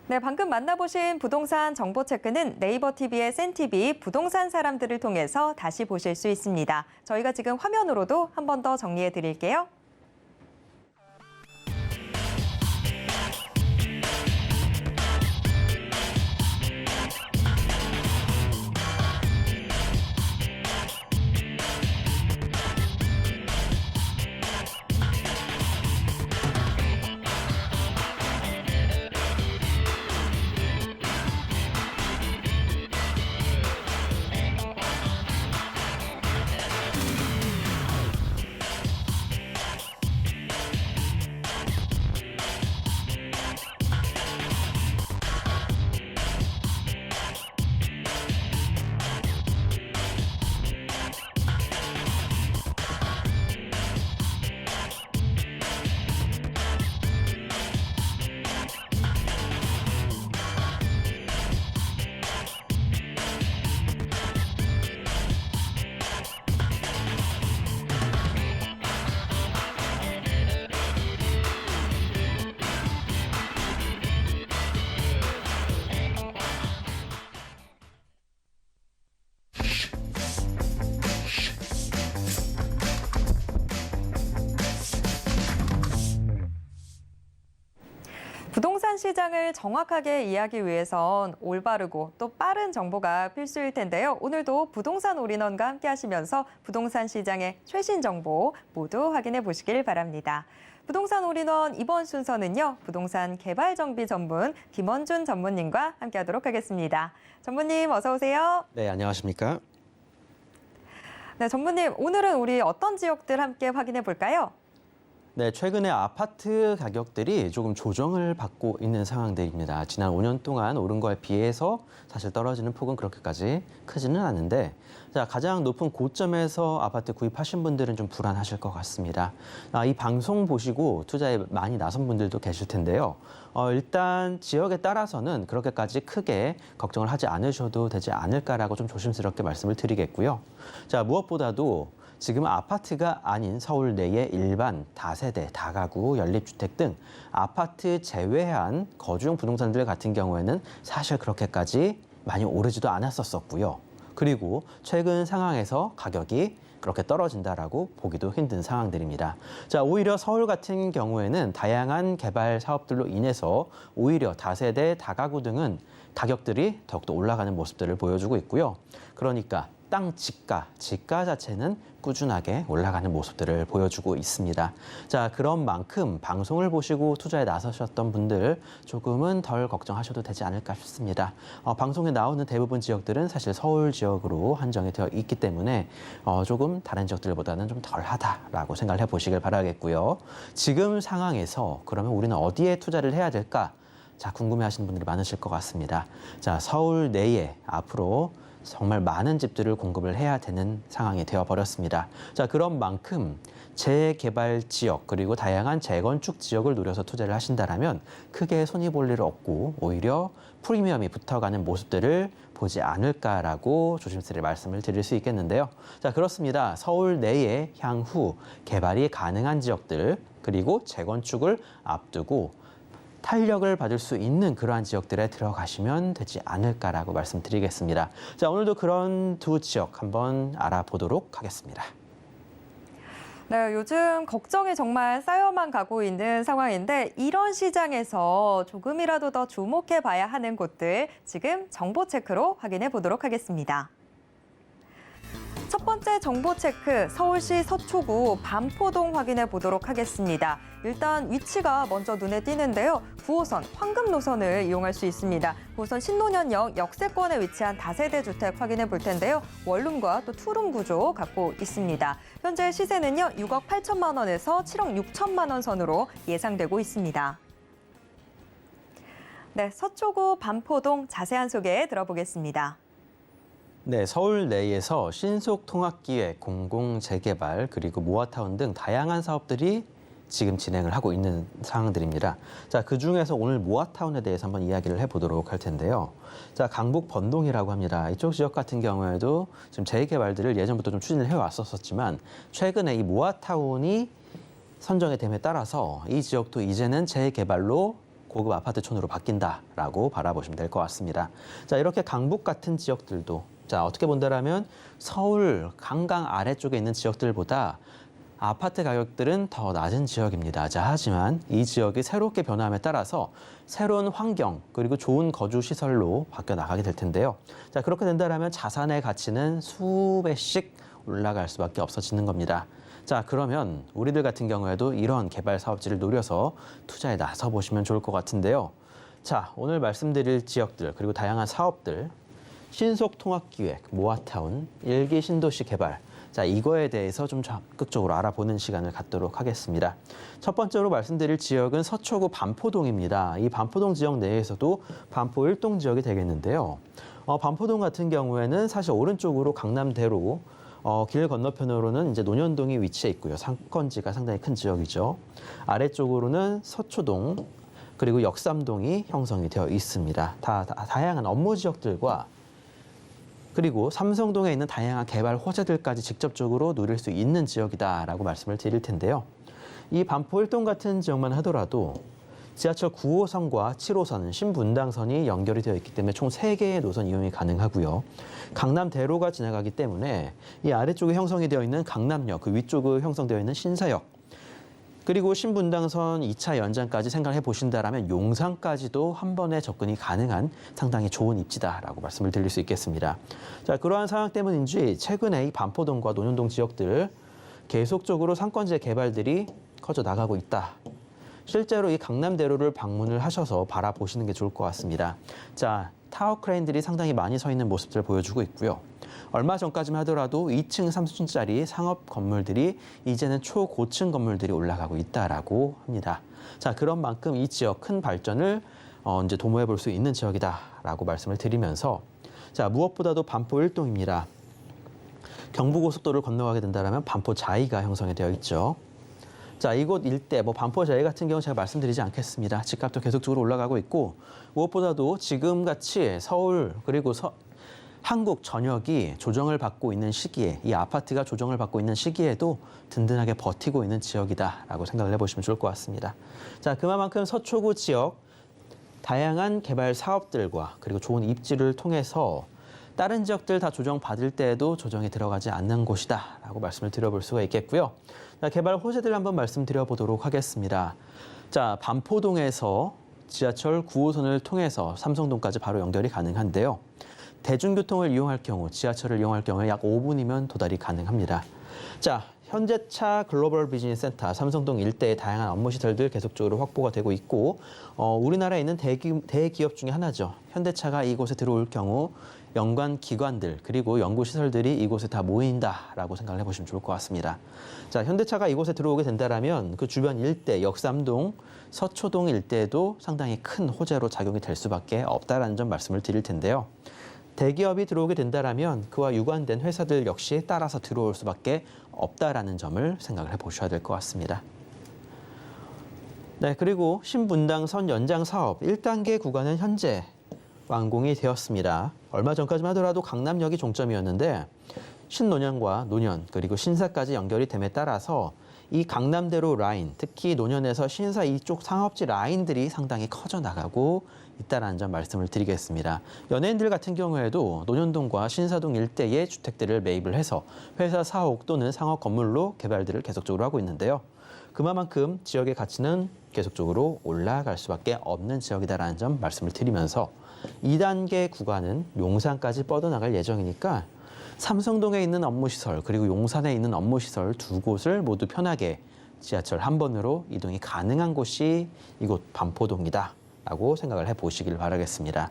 네, 방금 만나보신 부동산 정보 체크는 네이버 TV의 센TV 부동산 사람들을 통해서 다시 보실 수 있습니다. 저희가 지금 화면으로도 한 번 더 정리해 드릴게요. 부동산 시장을 정확하게 이해하기 위해선 올바르고 또 빠른 정보가 필수일 텐데요. 오늘도 부동산 올인원과 함께 하시면서 부동산 시장의 최신 정보 모두 확인해 보시길 바랍니다. 부동산 올인원 이번 순서는요, 부동산 개발 정비 전문 김원준 전무님과 함께 하도록 하겠습니다. 전무님 어서 오세요. 네, 안녕하십니까? 네, 전무님 오늘은 우리 어떤 지역들 함께 확인해 볼까요? 네, 최근에 아파트 가격들이 조금 조정을 받고 있는 상황들입니다. 지난 5년 동안 오른 거에 비해서 사실 떨어지는 폭은 그렇게까지 크지는 않은데, 자, 가장 높은 고점에서 아파트 구입하신 분들은 좀 불안하실 것 같습니다. 이 방송 보시고 투자에 많이 나선 분들도 계실 텐데요. 일단 지역에 따라서는 그렇게까지 크게 걱정을 하지 않으셔도 되지 않을까라고 좀 조심스럽게 말씀을 드리겠고요. 자, 무엇보다도 지금 아파트가 아닌 서울 내의 일반 다세대, 다가구, 연립주택 등 아파트 제외한 거주용 부동산들 같은 경우에는 사실 그렇게까지 많이 오르지도 않았었고요. 그리고 최근 상황에서 가격이 그렇게 떨어진다라고 보기도 힘든 상황들입니다. 자, 오히려 서울 같은 경우에는 다양한 개발 사업들로 인해서 오히려 다세대, 다가구 등은 가격들이 더욱더 올라가는 모습들을 보여주고 있고요. 그러니까 땅 지가 자체는 꾸준하게 올라가는 모습들을 보여주고 있습니다. 자, 그런 만큼 방송을 보시고 투자에 나서셨던 분들 조금은 덜 걱정하셔도 되지 않을까 싶습니다. 방송에 나오는 대부분 지역들은 사실 서울 지역으로 한정이 되어 있기 때문에 조금 다른 지역들보다는 좀 덜하다라고 생각을 해보시길 바라겠고요. 지금 상황에서 그러면 우리는 어디에 투자를 해야 될까? 자, 궁금해하시는 분들이 많으실 것 같습니다. 자, 서울 내에 앞으로 정말 많은 집들을 공급을 해야 되는 상황이 되어버렸습니다. 자, 그런 만큼 재개발 지역 그리고 다양한 재건축 지역을 노려서 투자를 하신다면 크게 손해볼 일 없고 오히려 프리미엄이 붙어가는 모습들을 보지 않을까라고 조심스레 말씀을 드릴 수 있겠는데요. 자, 그렇습니다. 서울 내에 향후 개발이 가능한 지역들 그리고 재건축을 앞두고 탄력을 받을 수 있는 그러한 지역들에 들어가시면 되지 않을까라고 말씀드리겠습니다. 자, 오늘도 그런 두 지역 한번 알아보도록 하겠습니다. 네, 요즘 걱정이 정말 쌓여만 가고 있는 상황인데 이런 시장에서 조금이라도 더 주목해 봐야 하는 곳들 지금 정보 체크로 확인해 보도록 하겠습니다. 첫 번째 정보 체크, 서울시 서초구 반포동 확인해 보도록 하겠습니다. 일단 위치가 먼저 눈에 띄는데요. 9호선 황금 노선을 이용할 수 있습니다. 9호선 신논현역 역세권에 위치한 다세대 주택 확인해 볼 텐데요. 원룸과 또 투룸 구조 갖고 있습니다. 현재 시세는요, 6억 8천만 원에서 7억 6천만 원 선으로 예상되고 있습니다. 네, 서초구 반포동 자세한 소개 들어보겠습니다. 네, 서울 내에서 신속 통합기획, 공공재개발, 그리고 모아타운 등 다양한 사업들이 지금 진행을 하고 있는 상황들입니다. 자, 그중에서 오늘 모아타운에 대해서 한번 이야기를 해보도록 할 텐데요. 자, 강북 번동이라고 합니다. 이쪽 지역 같은 경우에도 지금 재개발들을 예전부터 좀 추진을 해왔었지만 최근에 이 모아타운이 선정이 됨에 따라서 이 지역도 이제는 재개발로 고급 아파트촌으로 바뀐다라고 바라보시면 될 것 같습니다. 자, 이렇게 강북 같은 지역들도 자, 어떻게 본다라면 서울 강강 아래쪽에 있는 지역들보다 아파트 가격들은 더 낮은 지역입니다. 자, 하지만 이 지역이 새롭게 변화함에 따라서 새로운 환경 그리고 좋은 거주 시설로 바뀌어 나가게 될 텐데요. 자, 그렇게 된다라면 자산의 가치는 수배씩 올라갈 수밖에 없어지는 겁니다. 자, 그러면 우리들 같은 경우에도 이런 개발 사업지를 노려서 투자에 나서 보시면 좋을 것 같은데요. 자, 오늘 말씀드릴 지역들 그리고 다양한 사업들 신속통합기획, 모아타운, 일기 신도시 개발. 자, 이거에 대해서 좀 적극적으로 알아보는 시간을 갖도록 하겠습니다. 첫 번째로 말씀드릴 지역은 서초구 반포동입니다. 이 반포동 지역 내에서도 반포 1동 지역이 되겠는데요. 반포동 같은 경우에는 사실 오른쪽으로 강남대로 길 건너편으로는 이제 논현동이 위치해 있고요. 상권지가 상당히 큰 지역이죠. 아래쪽으로는 서초동 그리고 역삼동이 형성이 되어 있습니다. 다양한 업무 지역들과 그리고 삼성동에 있는 다양한 개발 호재들까지 직접적으로 누릴 수 있는 지역이다라고 말씀을 드릴 텐데요. 이 반포 1동 같은 지역만 하더라도 지하철 9호선과 7호선, 신분당선이 연결이 되어 있기 때문에 총 3개의 노선 이용이 가능하고요. 강남대로가 지나가기 때문에 이 아래쪽에 형성이 되어 있는 강남역, 그 위쪽에 형성되어 있는 신사역, 그리고 신분당선 2차 연장까지 생각해 보신다라면 용산까지도 한 번에 접근이 가능한 상당히 좋은 입지다라고 말씀을 드릴 수 있겠습니다. 자, 그러한 상황 때문인지 최근에 이 반포동과 논현동 지역들 계속적으로 상권지의 개발들이 커져 나가고 있다. 실제로 이 강남대로를 방문을 하셔서 바라보시는 게 좋을 것 같습니다. 자, 타워 크레인들이 상당히 많이 서 있는 모습들을 보여주고 있고요. 얼마 전까지만 하더라도 2층, 3층짜리 상업 건물들이 이제는 초고층 건물들이 올라가고 있다라고 합니다. 자, 그런 만큼 이 지역 큰 발전을 이제 도모해 볼 수 있는 지역이다라고 말씀을 드리면서 자, 무엇보다도 반포 1동입니다. 경부고속도로를 건너가게 된다면 반포 자이가 형성이 되어 있죠. 자, 이곳 일대, 반포 자이 같은 경우 제가 말씀드리지 않겠습니다. 집값도 계속적으로 올라가고 있고 무엇보다도 지금같이 서울 그리고 한국 전역이 조정을 받고 있는 시기에 이 아파트가 조정을 받고 있는 시기에도 든든하게 버티고 있는 지역이다라고 생각을 해보시면 좋을 것 같습니다. 자, 그만큼 서초구 지역 다양한 개발 사업들과 그리고 좋은 입지를 통해서 다른 지역들 다 조정받을 때에도 조정이 들어가지 않는 곳이다라고 말씀을 드려볼 수가 있겠고요. 자, 개발 호재들 한번 말씀드려보도록 하겠습니다. 자, 반포동에서 지하철 9호선을 통해서 삼성동까지 바로 연결이 가능한데요. 대중교통을 이용할 경우, 지하철을 이용할 경우에 약 5분이면 도달이 가능합니다. 자, 현대차 글로벌 비즈니스 센터 삼성동 일대의 다양한 업무 시설들 계속적으로 확보가 되고 있고 우리나라에 있는 대기업 중에 하나죠. 현대차가 이곳에 들어올 경우 연관 기관들 그리고 연구 시설들이 이곳에 다 모인다라고 생각을 해보시면 좋을 것 같습니다. 자, 현대차가 이곳에 들어오게 된다라면 그 주변 일대, 역삼동, 서초동 일대에도 상당히 큰 호재로 작용이 될 수밖에 없다라는 점 말씀을 드릴 텐데요. 대기업이 들어오게 된다라면 그와 유관된 회사들 역시 따라서 들어올 수밖에 없다라는 점을 생각을 해보셔야 될 것 같습니다. 네, 그리고 신분당선 연장 사업 1단계 구간은 현재 완공이 되었습니다. 얼마 전까지만 하더라도 강남역이 종점이었는데 신논현과 논현 그리고 신사까지 연결이 됨에 따라서 이 강남대로 라인, 특히 노년에서 신사 이쪽 상업지 라인들이 상당히 커져 나가고 있다는 점 말씀을 드리겠습니다. 연예인들 같은 경우에도 논현동과 신사동 일대의 주택들을 매입을 해서 회사 사옥 또는 상업 건물로 개발들을 계속적으로 하고 있는데요. 그만큼 지역의 가치는 계속적으로 올라갈 수밖에 없는 지역이다라는 점 말씀을 드리면서 2단계 구간은 용산까지 뻗어나갈 예정이니까 삼성동에 있는 업무시설 그리고 용산에 있는 업무시설 두 곳을 모두 편하게 지하철 한 번으로 이동이 가능한 곳이 이곳 반포동이다 라고 생각을 해보시길 바라겠습니다.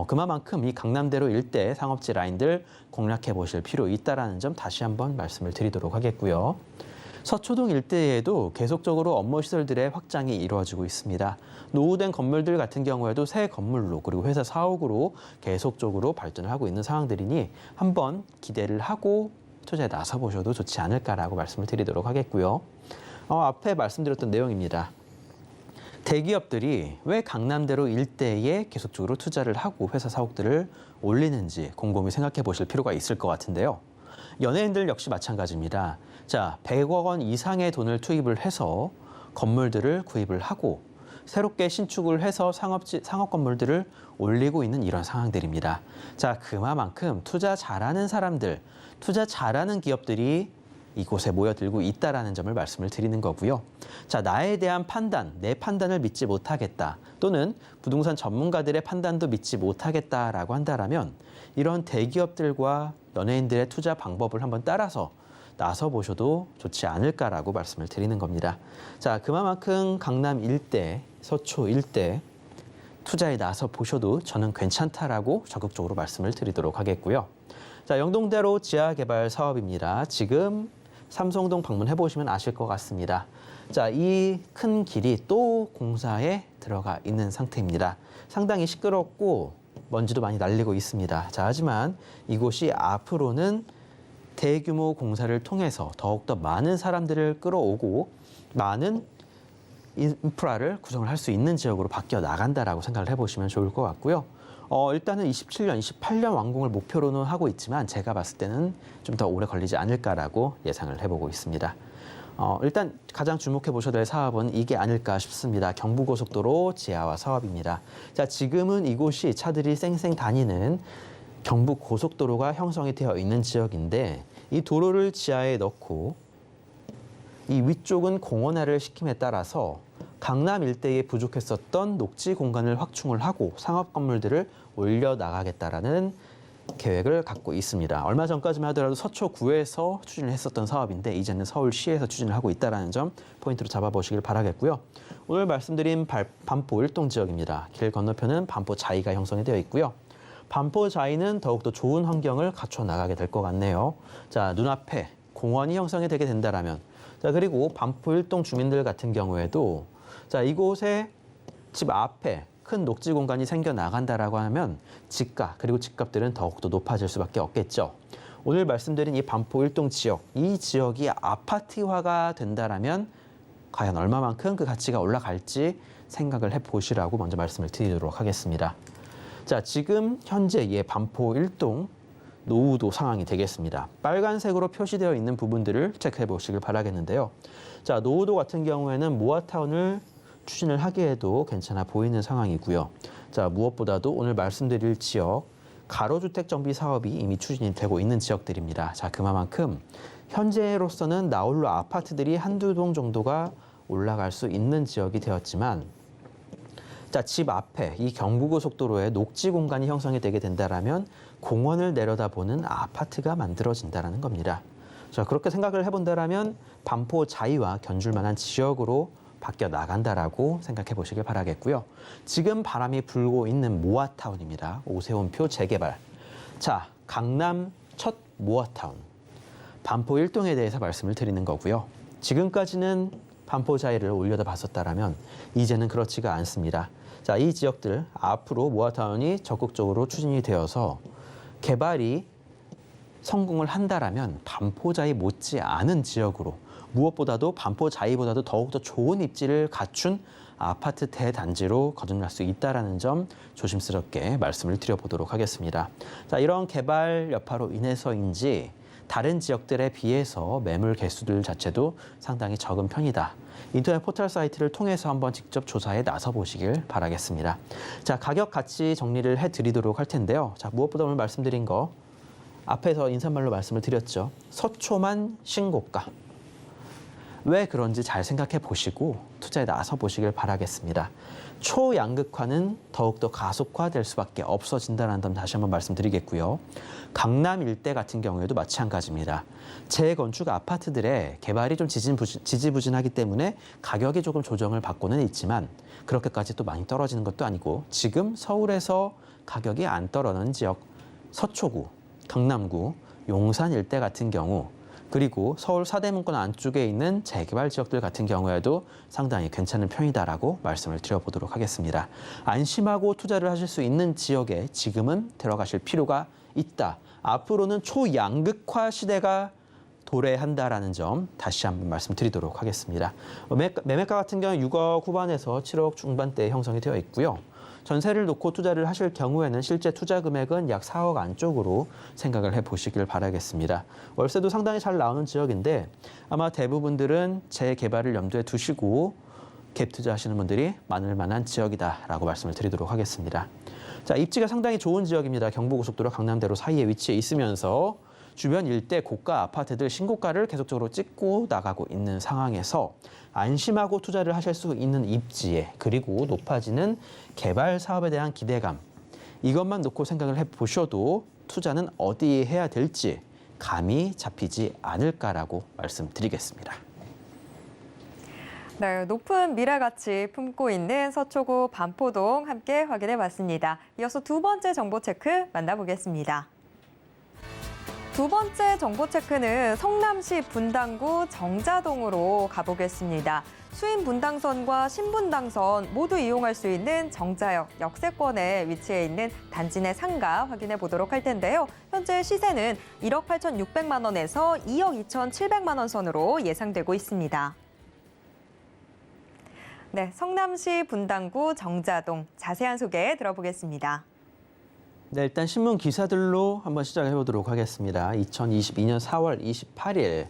그만큼 이 강남대로 일대 상업지 라인들 공략해 보실 필요 있다는 점 다시 한번 말씀을 드리도록 하겠고요. 서초동 일대에도 계속적으로 업무시설들의 확장이 이루어지고 있습니다. 노후된 건물들 같은 경우에도 새 건물로 그리고 회사 사옥으로 계속적으로 발전을 하고 있는 상황들이니 한번 기대를 하고 투자에 나서보셔도 좋지 않을까라고 말씀을 드리도록 하겠고요. 앞에 말씀드렸던 내용입니다. 대기업들이 왜 강남대로 일대에 계속적으로 투자를 하고 회사 사옥들을 올리는지 곰곰이 생각해 보실 필요가 있을 것 같은데요. 연예인들 역시 마찬가지입니다. 자, 100억 원 이상의 돈을 투입을 해서 건물들을 구입을 하고 새롭게 신축을 해서 상업 건물들을 올리고 있는 이런 상황들입니다. 자, 그만큼 투자 잘하는 사람들, 투자 잘하는 기업들이 이곳에 모여들고 있다라는 점을 말씀을 드리는 거고요. 자, 나에 대한 판단, 내 판단을 믿지 못하겠다 또는 부동산 전문가들의 판단도 믿지 못하겠다라고 한다라면 이런 대기업들과 연예인들의 투자 방법을 한번 따라서 나서 보셔도 좋지 않을까라고 말씀을 드리는 겁니다. 자, 그만큼 강남 일대, 서초 일대 투자에 나서 보셔도 저는 괜찮다라고 적극적으로 말씀을 드리도록 하겠고요. 자, 영동대로 지하 개발 사업입니다. 지금 삼성동 방문해 보시면 아실 것 같습니다. 자, 이 큰 길이 또 공사에 들어가 있는 상태입니다. 상당히 시끄럽고 먼지도 많이 날리고 있습니다. 자, 하지만 이곳이 앞으로는 대규모 공사를 통해서 더욱더 많은 사람들을 끌어오고 많은 인프라를 구성을 할 수 있는 지역으로 바뀌어 나간다라고 생각을 해보시면 좋을 것 같고요. 일단은 27년, 28년 완공을 목표로는 하고 있지만 제가 봤을 때는 좀 더 오래 걸리지 않을까라고 예상을 해보고 있습니다. 일단 가장 주목해 보셔야 될 사업은 이게 아닐까 싶습니다. 경부고속도로 지하화 사업입니다. 자, 지금은 이곳이 차들이 쌩쌩 다니는 경부고속도로가 형성이 되어 있는 지역인데 이 도로를 지하에 넣고 이 위쪽은 공원화를 시킴에 따라서 강남 일대에 부족했었던 녹지 공간을 확충을 하고 상업 건물들을 올려나가겠다라는 계획을 갖고 있습니다. 얼마 전까지만 하더라도 서초구에서 추진을 했었던 사업인데 이제는 서울시에서 추진을 하고 있다는 점 포인트로 잡아보시길 바라겠고요. 오늘 말씀드린 반포 일동 지역입니다. 길 건너편은 반포 자이가 형성이 되어 있고요. 반포 자이는 더욱더 좋은 환경을 갖춰 나가게 될 것 같네요. 자, 눈앞에 공원이 형성이 되게 된다라면 자, 그리고 반포 일동 주민들 같은 경우에도 자, 이곳에 집 앞에 큰 녹지 공간이 생겨 나간다라고 하면 집가 그리고 집값들은 더욱더 높아질 수밖에 없겠죠. 오늘 말씀드린 이 반포 일동 지역, 이 지역이 아파트화가 된다라면 과연 얼마만큼 그 가치가 올라갈지 생각을 해보시라고 먼저 말씀을 드리도록 하겠습니다. 자, 지금 현재 이 반포 일동 노후도 상황이 되겠습니다. 빨간색으로 표시되어 있는 부분들을 체크해 보시길 바라겠는데요. 자, 노후도 같은 경우에는 모아타운을 추진을 하기에도 괜찮아 보이는 상황이고요. 자, 무엇보다도 오늘 말씀드릴 지역 가로주택 정비 사업이 이미 추진이 되고 있는 지역들입니다. 자, 그만큼 현재로서는 나홀로 아파트들이 한두 동 정도가 올라갈 수 있는 지역이 되었지만 자, 집 앞에 이 경부고속도로에 녹지 공간이 형성이 되게 된다라면 공원을 내려다보는 아파트가 만들어진다는 겁니다. 자, 그렇게 생각을 해본다라면 반포 자이와 견줄 만한 지역으로 바뀌어 나간다라고 생각해 보시길 바라겠고요. 지금 바람이 불고 있는 모아타운입니다. 오세훈표 재개발. 자, 강남 첫 모아타운. 반포 일동에 대해서 말씀을 드리는 거고요. 지금까지는 반포 자이를 올려다 봤었다라면 이제는 그렇지가 않습니다. 자, 이 지역들 앞으로 모아타운이 적극적으로 추진이 되어서 개발이 성공을 한다라면 반포 자이 못지 않은 지역으로 무엇보다도 반포 자이보다도 더욱더 좋은 입지를 갖춘 아파트 대단지로 거듭날 수 있다는 점 조심스럽게 말씀을 드려보도록 하겠습니다. 자, 이런 개발 여파로 인해서인지 다른 지역들에 비해서 매물 개수들 자체도 상당히 적은 편이다. 인터넷 포털 사이트를 통해서 한번 직접 조사에 나서 보시길 바라겠습니다. 자, 가격 같이 정리를 해드리도록 할 텐데요. 자, 무엇보다 오늘 말씀드린 거 앞에서 인사말로 말씀을 드렸죠. 서초만 신고가. 왜 그런지 잘 생각해 보시고 투자에 나서 보시길 바라겠습니다. 초양극화는 더욱더 가속화될 수밖에 없어진다는 점 다시 한번 말씀드리겠고요. 강남 일대 같은 경우에도 마찬가지입니다. 재건축 아파트들의 개발이 좀 지지부진하기 때문에 가격이 조금 조정을 받고는 있지만 그렇게까지 또 많이 떨어지는 것도 아니고 지금 서울에서 가격이 안 떨어지는 지역 서초구, 강남구, 용산 일대 같은 경우 그리고 서울 사대문권 안쪽에 있는 재개발 지역들 같은 경우에도 상당히 괜찮은 편이다라고 말씀을 드려보도록 하겠습니다. 안심하고 투자를 하실 수 있는 지역에 지금은 들어가실 필요가 있다. 앞으로는 초양극화 시대가 도래한다라는 점 다시 한번 말씀드리도록 하겠습니다. 매매가 같은 경우 6억 후반에서 7억 중반대에 형성이 되어 있고요. 전세를 놓고 투자를 하실 경우에는 실제 투자 금액은 약 4억 안쪽으로 생각을 해보시길 바라겠습니다. 월세도 상당히 잘 나오는 지역인데 아마 대부분들은 재개발을 염두에 두시고 갭 투자하시는 분들이 많을 만한 지역이다라고 말씀을 드리도록 하겠습니다. 자, 입지가 상당히 좋은 지역입니다. 경부고속도로 강남대로 사이에 위치해 있으면서 주변 일대 고가 아파트들 신고가를 계속적으로 찍고 나가고 있는 상황에서 안심하고 투자를 하실 수 있는 입지에 그리고 높아지는 개발 사업에 대한 기대감 이것만 놓고 생각을 해보셔도 투자는 어디에 해야 될지 감이 잡히지 않을까라고 말씀드리겠습니다. 네, 높은 미래 가치 품고 있는 서초구 반포동 함께 확인해봤습니다. 이어서 두 번째 정보 체크 만나보겠습니다. 두 번째 정보 체크는 성남시 분당구 정자동으로 가보겠습니다. 수인 분당선과 신분당선 모두 이용할 수 있는 정자역 역세권에 위치해 있는 단지 내 상가 확인해 보도록 할 텐데요. 현재 시세는 1억 8,600만 원에서 2억 2,700만 원 선으로 예상되고 있습니다. 네, 성남시 분당구 정자동 자세한 소개 들어보겠습니다. 네, 일단 신문 기사들로 한번 시작해 보도록 하겠습니다. 2022년 4월 28일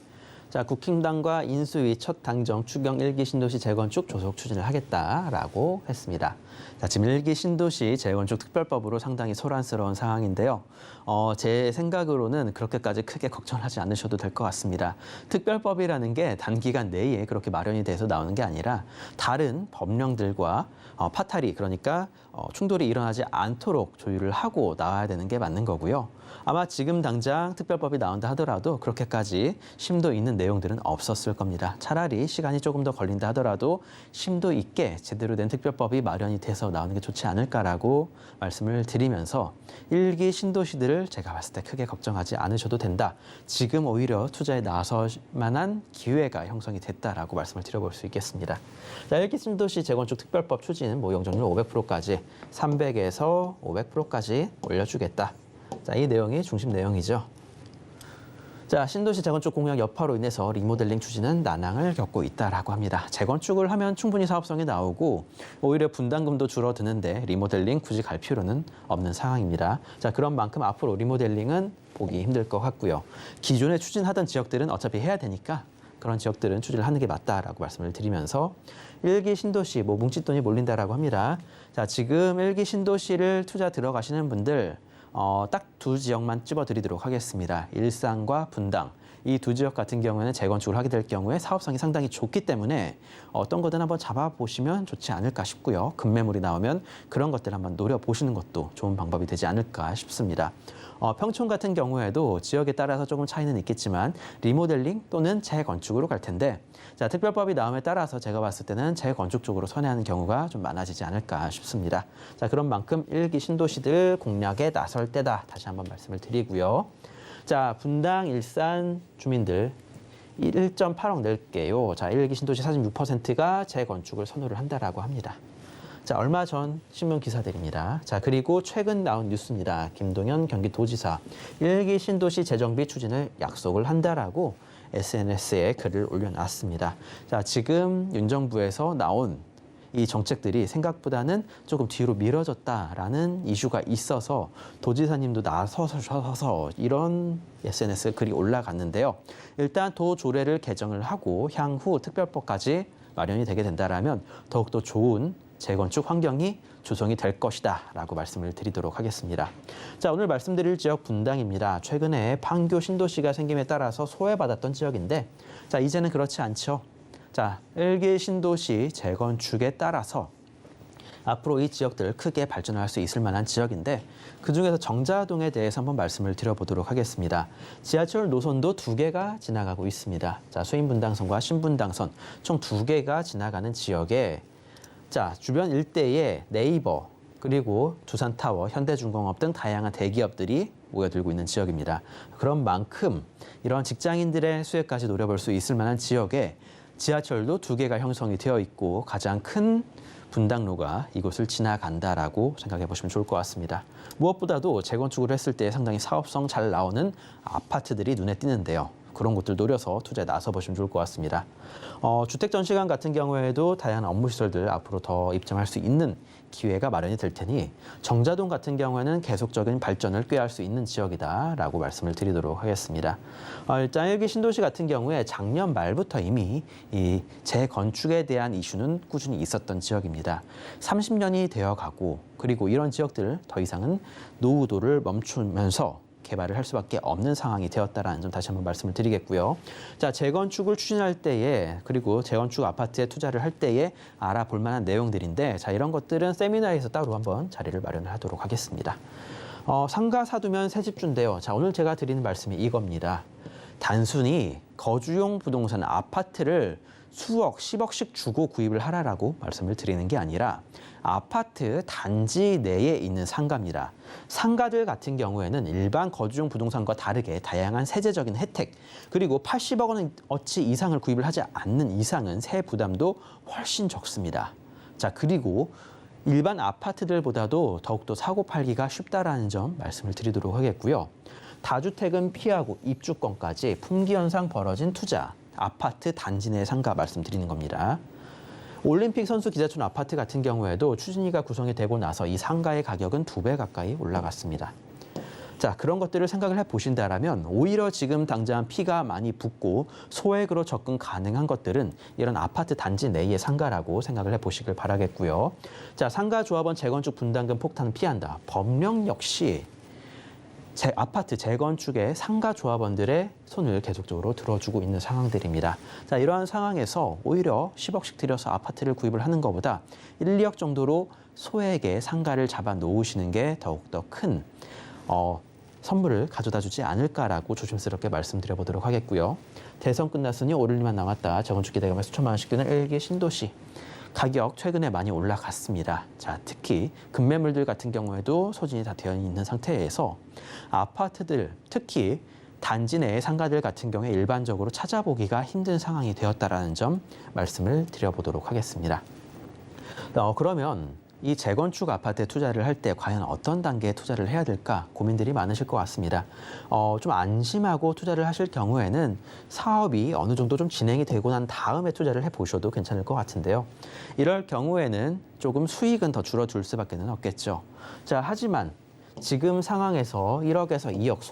자, 국힘당과 인수위 첫 당정 추경 1기 신도시 재건축 조속 추진을 하겠다라고 했습니다. 자, 지금 1기 신도시 재건축 특별법으로 상당히 소란스러운 상황인데요. 제 생각으로는 그렇게까지 크게 걱정하지 않으셔도 될 것 같습니다. 특별법이라는 게 단기간 내에 그렇게 마련이 돼서 나오는 게 아니라 다른 법령들과 파탈이 그러니까 충돌이 일어나지 않도록 조율을 하고 나와야 되는 게 맞는 거고요. 아마 지금 당장 특별법이 나온다 하더라도 그렇게까지 심도 있는 내용들은 없었을 겁니다. 차라리 시간이 조금 더 걸린다 하더라도 심도 있게 제대로 된 특별법이 마련이 돼서 나오는 게 좋지 않을까라고 말씀을 드리면서 1기 신도시들을 제가 봤을 때 크게 걱정하지 않으셔도 된다. 지금 오히려 투자에 나설 만한 기회가 형성이 됐다라고 말씀을 드려볼 수 있겠습니다. 자, 1기 신도시 재건축 특별법 추진 용적률 500%까지 300에서 500%까지 올려주겠다. 자, 이 내용이 중심 내용이죠. 자, 신도시 재건축 공약 여파로 인해서 리모델링 추진은 난항을 겪고 있다라고 합니다. 재건축을 하면 충분히 사업성이 나오고 오히려 분담금도 줄어드는데 리모델링 굳이 갈 필요는 없는 상황입니다. 자, 그런 만큼 앞으로 리모델링은 보기 힘들 것 같고요. 기존에 추진하던 지역들은 어차피 해야 되니까 그런 지역들은 추진을 하는 게 맞다라고 말씀을 드리면서 1기 신도시 뭉칫돈이 몰린다라고 합니다. 자, 지금 1기 신도시를 투자 들어가시는 분들 딱 두 지역만 찝어드리도록 하겠습니다. 일산과 분당. 이 두 지역 같은 경우에는 재건축을 하게 될 경우에 사업성이 상당히 좋기 때문에 어떤 거든 한번 잡아보시면 좋지 않을까 싶고요. 급매물이 나오면 그런 것들 한번 노려보시는 것도 좋은 방법이 되지 않을까 싶습니다. 평촌 같은 경우에도 지역에 따라서 조금 차이는 있겠지만 리모델링 또는 재건축으로 갈 텐데 자, 특별법이 나옴에 따라서 제가 봤을 때는 재건축 쪽으로 선회하는 경우가 좀 많아지지 않을까 싶습니다. 자, 그런 만큼 1기 신도시들 공략에 나설 때다. 다시 한번 말씀을 드리고요. 자, 분당, 일산 주민들 1.8억 낼게요. 자, 1기 신도시 46%가 재건축을 선호를 한다라고 합니다. 자, 얼마 전 신문 기사들입니다. 자, 그리고 최근 나온 뉴스입니다. 김동연 경기도지사 1기 신도시 재정비 추진을 약속을 한다라고 SNS에 글을 올려놨습니다. 자, 지금 윤 정부에서 나온 이 정책들이 생각보다는 조금 뒤로 미뤄졌다라는 이슈가 있어서 도지사님도 나서서 이런 SNS 글이 올라갔는데요. 일단 도 조례를 개정을 하고 향후 특별법까지 마련이 되게 된다라면 더욱더 좋은 재건축 환경이 조성이 될 것이다라고 말씀을 드리도록 하겠습니다. 자, 오늘 말씀드릴 지역 분당입니다. 최근에 판교 신도시가 생김에 따라서 소외받았던 지역인데 자, 이제는 그렇지 않죠. 자, 1기 신도시 재건축에 따라서 앞으로 이 지역들 크게 발전할 수 있을 만한 지역인데 그중에서 정자동에 대해서 한번 말씀을 드려보도록 하겠습니다. 지하철 노선도 2개가 지나가고 있습니다. 자, 수인분당선과 신분당선 총 2개가 지나가는 지역에 자, 주변 일대에 네이버 그리고 두산타워, 현대중공업 등 다양한 대기업들이 모여들고 있는 지역입니다. 그런 만큼 이런 직장인들의 수혜까지 노려볼 수 있을 만한 지역에 지하철도 2개가 형성이 되어 있고 가장 큰 분당로가 이곳을 지나간다라고 생각해 보시면 좋을 것 같습니다. 무엇보다도 재건축을 했을 때 상당히 사업성 잘 나오는 아파트들이 눈에 띄는데요. 그런 곳들 노려서 투자에 나서 보시면 좋을 것 같습니다. 주택 전시관 같은 경우에도 다양한 업무 시설들 앞으로 더 입점할 수 있는 기회가 마련이 될 테니 정자동 같은 경우에는 계속적인 발전을 꾀할 수 있는 지역이다라고 말씀을 드리도록 하겠습니다. 일단 1기 신도시 같은 경우에 작년 말부터 이미 이 재건축에 대한 이슈는 꾸준히 있었던 지역입니다. 30년이 되어가고 그리고 이런 지역들 더 이상은 노후도를 멈추면서 개발을 할 수밖에 없는 상황이 되었다라는 점 다시 한번 말씀을 드리겠고요. 자, 재건축을 추진할 때에 그리고 재건축 아파트에 투자를 할 때에 알아볼 만한 내용들인데 자, 이런 것들은 세미나에서 따로 한번 자리를 마련을 하도록 하겠습니다. 상가 사두면 새집주인데요. 자, 오늘 제가 드리는 말씀이 이겁니다. 단순히 거주용 부동산 아파트를 수억, 10억씩 주고 구입을 하라라고 말씀을 드리는 게 아니라 아파트 단지 내에 있는 상가입니다. 상가들 같은 경우에는 일반 거주용 부동산과 다르게 다양한 세제적인 혜택 그리고 80억 원어치 이상을 구입을 하지 않는 이상은 세 부담도 훨씬 적습니다. 자, 그리고 일반 아파트들보다도 더욱더 사고 팔기가 쉽다라는 점 말씀을 드리도록 하겠고요. 다주택은 피하고 입주권까지 품귀 현상 벌어진 투자, 아파트 단지 내 상가 말씀드리는 겁니다. 올림픽 선수 기자촌 아파트 같은 경우에도 추진위가 구성이 되고 나서 이 상가의 가격은 2배 가까이 올라갔습니다. 자, 그런 것들을 생각을 해보신다라면 오히려 지금 당장 피가 많이 붓고 소액으로 접근 가능한 것들은 이런 아파트 단지 내의 상가라고 생각을 해보시길 바라겠고요. 자, 상가조합원 재건축 분담금 폭탄 피한다. 법령 역시 아파트 재건축의 상가 조합원들의 손을 계속적으로 들어주고 있는 상황들입니다. 자, 이러한 상황에서 오히려 10억씩 들여서 아파트를 구입을 하는 것보다 1, 2억 정도로 소액의 상가를 잡아 놓으시는 게 더욱더 큰 선물을 가져다 주지 않을까라고 조심스럽게 말씀드려보도록 하겠고요. 대선 끝났으니 오를 일만 남았다. 재건축 기대감에 수천만 원씩 드는 1기 신도시. 가격 최근에 많이 올라갔습니다. 자, 특히 급매물들 같은 경우에도 소진이 다 되어 있는 상태에서 아파트들, 특히 단지 내의 상가들 같은 경우에 일반적으로 찾아보기가 힘든 상황이 되었다라는 점 말씀을 드려보도록 하겠습니다. 그러면 이 재건축 아파트에 투자를 할 때 과연 어떤 단계에 투자를 해야 될까 고민들이 많으실 것 같습니다. 좀 안심하고 투자를 하실 경우에는 사업이 어느 정도 좀 진행이 되고 난 다음에 투자를 해보셔도 괜찮을 것 같은데요. 이럴 경우에는 조금 수익은 더 줄어들 수밖에 없겠죠. 자, 하지만 지금 상황에서 1억에서 2억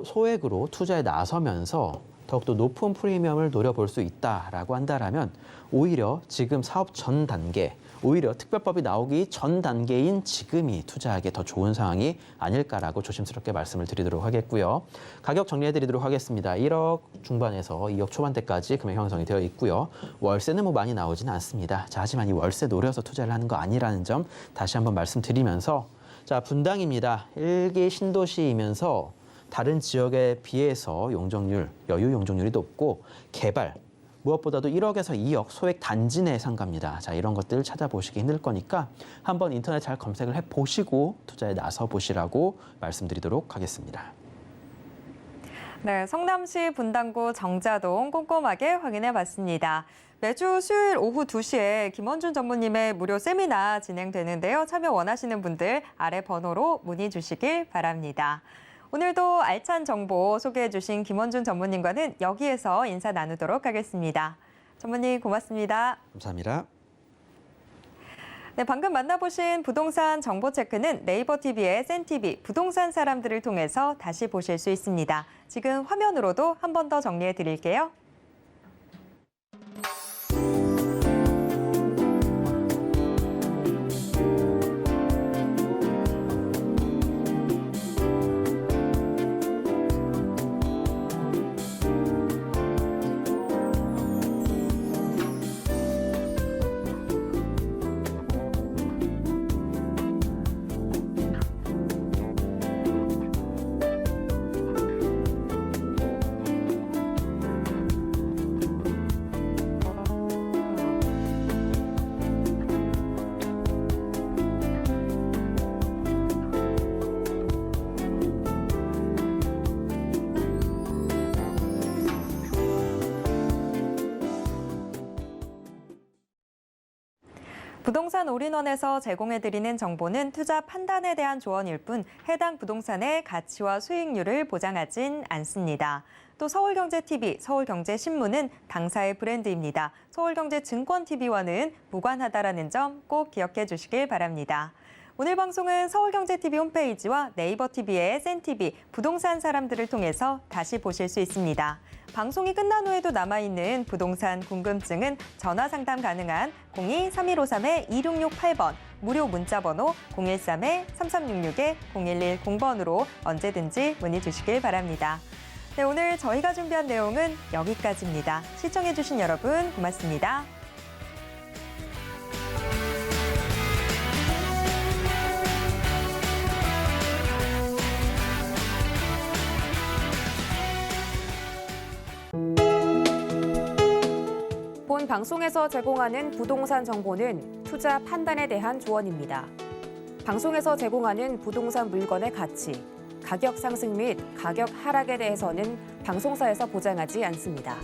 소액으로 투자에 나서면서 더욱더 높은 프리미엄을 노려볼 수 있다라고 한다면 오히려 지금 사업 전 단계, 오히려 특별법이 나오기 전 단계인 지금이 투자하기에 더 좋은 상황이 아닐까라고 조심스럽게 말씀을 드리도록 하겠고요. 가격 정리해드리도록 하겠습니다. 1억 중반에서 2억 초반대까지 금액 형성이 되어 있고요. 월세는 뭐 많이 나오지는 않습니다. 자, 하지만 이 월세 노려서 투자를 하는 거 아니라는 점 다시 한번 말씀드리면서 자, 분당입니다. 1기 신도시이면서 다른 지역에 비해서 여유 용적률이 높고 개발, 무엇보다도 1억에서 2억 소액 단지 내 상가입니다. 자, 이런 것들을 찾아보시기 힘들 거니까 한번 인터넷 잘 검색을 해보시고 투자에 나서 보시라고 말씀드리도록 하겠습니다. 네, 성남시 분당구 정자동 꼼꼼하게 확인해봤습니다. 매주 수요일 오후 2시에 김원준 전무님의 무료 세미나 진행되는데요. 참여 원하시는 분들 아래 번호로 문의 주시길 바랍니다. 오늘도 알찬 정보 소개해 주신 김원준 전무님과는 여기에서 인사 나누도록 하겠습니다. 전문님 고맙습니다. 감사합니다. 네, 방금 만나보신 부동산 정보 체크는 네이버 TV의 센TV 부동산 사람들을 통해서 다시 보실 수 있습니다. 지금 화면으로도 한 번 더 정리해 드릴게요. 부동산 올인원에서 제공해드리는 정보는 투자 판단에 대한 조언일 뿐 해당 부동산의 가치와 수익률을 보장하진 않습니다. 또 서울경제TV, 서울경제신문은 당사의 브랜드입니다. 서울경제증권TV와는 무관하다라는 점 꼭 기억해 주시길 바랍니다. 오늘 방송은 서울경제TV 홈페이지와 네이버 TV의 센TV 부동산 사람들을 통해서 다시 보실 수 있습니다. 방송이 끝난 후에도 남아있는 부동산 궁금증은 전화 상담 가능한 02-3153-2668번, 무료 문자번호 013-3366-0110번으로 언제든지 문의 주시길 바랍니다. 네, 오늘 저희가 준비한 내용은 여기까지입니다. 시청해주신 여러분 고맙습니다. 본 방송에서 제공하는 부동산 정보는 투자 판단에 대한 조언입니다. 방송에서 제공하는 부동산 물건의 가치, 가격 상승 및 가격 하락에 대해서는 방송사에서 보장하지 않습니다.